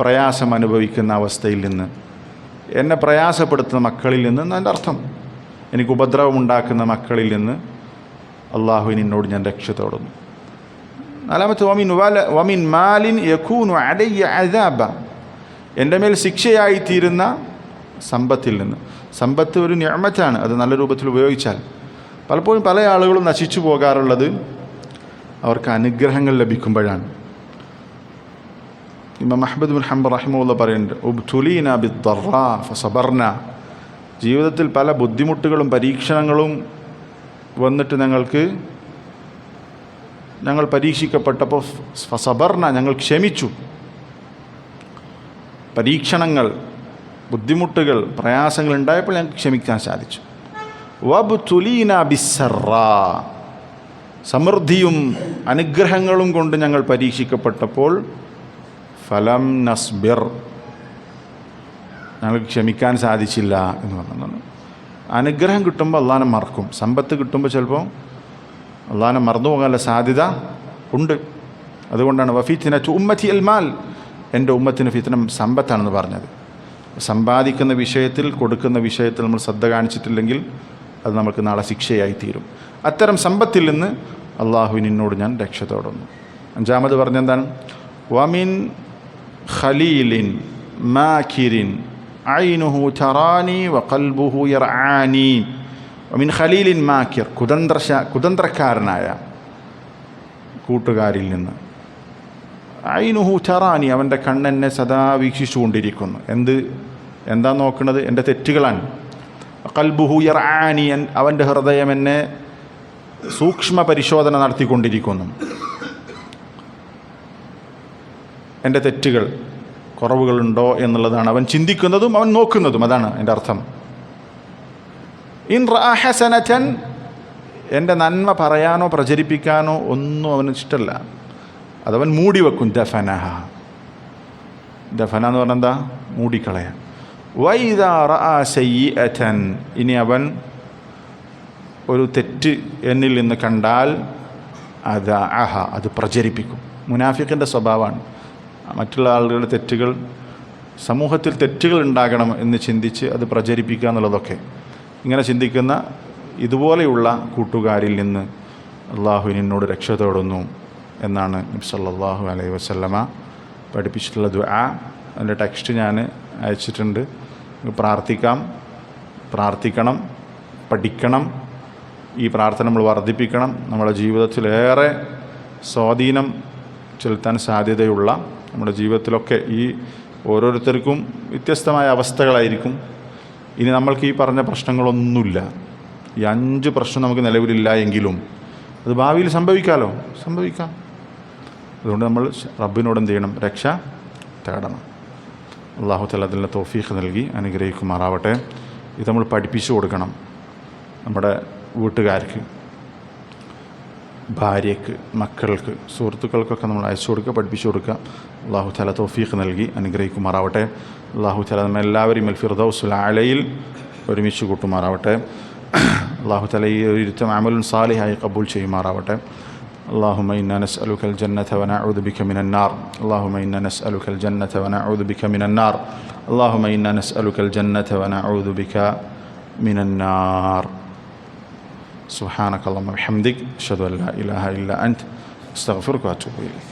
പ്രയാസം അനുഭവിക്കുന്ന അവസ്ഥയിൽ നിന്ന്, എന്നെ പ്രയാസപ്പെടുത്തുന്ന മക്കളിൽ നിന്ന് എന്നതിൻ്റെ അർത്ഥം. എനിക്ക് ഉപദ്രവമുണ്ടാക്കുന്ന മക്കളിൽ നിന്ന് അള്ളാഹുവിന് എന്നോട് ഞാൻ രക്ഷ തേടുന്നു. നാലാമത്തെ വമിൻ മാലിൻ യകൂനു അലയ്യ അദാബ, എൻ്റെ മേൽ ശിക്ഷയായിത്തീരുന്ന സമ്പത്തിൽ നിന്ന്. സമ്പത്ത് ഒരു നിഅമത്താണ്, അത് നല്ല രൂപത്തിൽ ഉപയോഗിച്ചാൽ. പലപ്പോഴും പല ആളുകളും നശിച്ചു പോകാറുള്ളത് അവർക്ക് അനുഗ്രഹങ്ങൾ ലഭിക്കുമ്പോഴാണ്. ഇമാം അഹ്മദ് ബിൻ ഹംബൽ റഹിമഹുല്ലാഹ് പറയുന്നുണ്ട്, ഉബ്തുലീന ബിദ്ദറാ ഫസബർന, ജീവിതത്തിൽ പല ബുദ്ധിമുട്ടുകളും പരീക്ഷണങ്ങളും വന്നിട്ട് ഞങ്ങൾ പരീക്ഷിക്കപ്പെട്ടപ്പോൾ ഫസബർന, ഞങ്ങൾ ക്ഷമിച്ചു. പരീക്ഷണങ്ങൾ, ബുദ്ധിമുട്ടുകൾ, പ്രയാസങ്ങൾ ഉണ്ടായപ്പോൾ ഞങ്ങൾക്ക് ക്ഷമിക്കാൻ സാധിച്ചു. വബ്തുലീന ബിസ്സറാ, സമൃദ്ധിയും അനുഗ്രഹങ്ങളും കൊണ്ട് ഞങ്ങൾ പരീക്ഷിക്കപ്പെട്ടപ്പോൾ ഫലം നസ്ബിർ, ഞങ്ങൾക്ക് ക്ഷമിക്കാൻ സാധിച്ചില്ല എന്ന് പറഞ്ഞതാണ്. അനുഗ്രഹം കിട്ടുമ്പോൾ അള്ളാഹനെ മറക്കും. സമ്പത്ത് കിട്ടുമ്പോൾ ചിലപ്പോൾ അള്ളാഹനെ മറന്നു പോകാനുള്ള സാധ്യത ഉണ്ട്. അതുകൊണ്ടാണ് വഫിത്നതു ഉമ്മത്തി അൽ മാൽ, എൻ്റെ ഉമ്മത്തിന് ഫിത്ന സമ്പത്താണെന്ന് പറഞ്ഞത്. സമ്പാദിക്കുന്ന വിഷയത്തിൽ, കൊടുക്കുന്ന വിഷയത്തിൽ നമ്മൾ ശ്രദ്ധ കാണിച്ചിട്ടില്ലെങ്കിൽ അത് നമുക്ക് നാളെ ശിക്ഷയായി തീരും. അത്തരം സമ്പത്തിൽ നിന്ന് അള്ളാഹുവിനോട് ഞാൻ രക്ഷ തേടുന്നു. അഞ്ചാമത് പറഞ്ഞെന്താണ്? വമിൻ ഖലീലിൻ മാകിരിൻ ഐനുഹു തറാനി വഖൽബുഹു യർആനി. വമിൻ ഖലീലിൻ മാകിർ, കുതന്ത്രക്കാരനായ കൂട്ടുകാരിൽ നിന്ന്. ഐനുഹു തറാനി, അവൻ്റെ കണ്ണെന്നെ സദാ വീക്ഷിച്ചുകൊണ്ടിരിക്കുന്നു. എന്താ നോക്കുന്നത്? എൻ്റെ തെറ്റുകളാണ്. ഖൽബുഹു യർആനി, അവൻ്റെ ഹൃദയം എന്നെ സൂക്ഷ്മ പരിശോധന നടത്തിക്കൊണ്ടിരിക്കുന്നു. എൻ്റെ തെറ്റുകൾ, കുറവുകളുണ്ടോ എന്നുള്ളതാണ് അവൻ ചിന്തിക്കുന്നതും അവൻ നോക്കുന്നതും. അതാണ് എൻ്റെ അർത്ഥം. ഇൻ റഅ ഹസനതൻ, എൻ്റെ നന്മ പറയാനോ പ്രചരിപ്പിക്കാനോ ഒന്നും അവന് ഇഷ്ടമല്ല. അതവൻ മൂടി വെക്കും. ദഫനഹ, ദഫന എന്ന് പറഞ്ഞാൽ എന്താ? മൂടിക്കളയാൻ. വൈദാ റഅ സയ്യിഅതൻ, ഇനി അവൻ ഒരു തെറ്റ് എന്നിൽ നിന്ന് കണ്ടാൽ അദഅഹ, അത് പ്രചരിപ്പിക്കും. മുനാഫിഖിൻ്റെ സ്വഭാവമാണ്. മറ്റുള്ള ആളുകളുടെ തെറ്റുകൾ, സമൂഹത്തിൽ തെറ്റുകൾ ഉണ്ടാകണം എന്ന് ചിന്തിച്ച് അത് പ്രചരിപ്പിക്കുക എന്നുള്ളതൊക്കെ. ഇങ്ങനെ ചിന്തിക്കുന്ന ഇതുപോലെയുള്ള കൂട്ടുകാരിൽ നിന്ന് അള്ളാഹുവിനോട് രക്ഷ തേടുന്നു എന്നാണ് നബി സല്ലല്ലാഹു അലൈഹി വസല്ലമ പഠിപ്പിച്ചിട്ടുള്ള ദുആ. അതിൻ്റെ ടെക്സ്റ്റ് ഞാൻ അയച്ചിട്ടുണ്ട്. പ്രാർത്ഥിക്കണം, പഠിക്കണം. ഈ പ്രാർത്ഥന നമ്മൾ വർദ്ധിപ്പിക്കണം. നമ്മുടെ ജീവിതത്തിലേറെ സ്വാധീനം ചെലുത്താൻ സാധ്യതയുള്ള, നമ്മുടെ ജീവിതത്തിലൊക്കെ ഈ ഓരോരുത്തർക്കും വ്യത്യസ്തമായ അവസ്ഥകളായിരിക്കും. ഇനി നമ്മൾക്ക് ഈ പറഞ്ഞ പ്രശ്നങ്ങളൊന്നുമില്ല, ഈ 5 പ്രശ്നം നമുക്ക് നിലവിലില്ല എങ്കിലും അത് ഭാവിയിൽ സംഭവിക്കാം. അതുകൊണ്ട് നമ്മൾ റബ്ബിനോട് എന്ത് ചെയ്യണം? രക്ഷ തേടണം. അല്ലാഹു തആല അതിനുള്ള തൗഫീഖ് നൽകി അനുഗ്രഹിക്കുമാറാവട്ടെ. ഇത് നമ്മൾ പഠിപ്പിച്ചു കൊടുക്കണം. നമ്മുടെ വീട്ടുകാർക്ക്, ഭാര്യയ്ക്ക്, മക്കൾക്ക്, സുഹൃത്തുക്കൾക്കൊക്കെ നമ്മൾ അയച്ചു കൊടുക്കുക, പഠിപ്പിച്ചു കൊടുക്കുക. അല്ലാഹു തആല തൗഫീഖ് നൽകി അനുഗ്രഹിക്കുമാറാവട്ടെ. അല്ലാഹു തആല നമ്മെല്ലാവരെയും അൽ ഫിർദൗസുൽ അലയിൽ ഒരുമിച്ച് കൂട്ടുമാറാവട്ടെ. അള്ളാഹു തആല ഈ ഒരു ഇരുത്തം അമലുൻ സാലിഹായി കബൂൽ ചെയ്യുമാറാവട്ടെ. اللهم إنا نسألك الجنة ونعوذ بك من النار. اللهم إنا نسألك الجنة ونعوذ بك من النار. اللهم إنا نسألك الجنة ونعوذ بك من النار. سبحانك اللهم وبحمدك أشهد أن لا إله إلا أنت أستغفرك وأتوب إليك.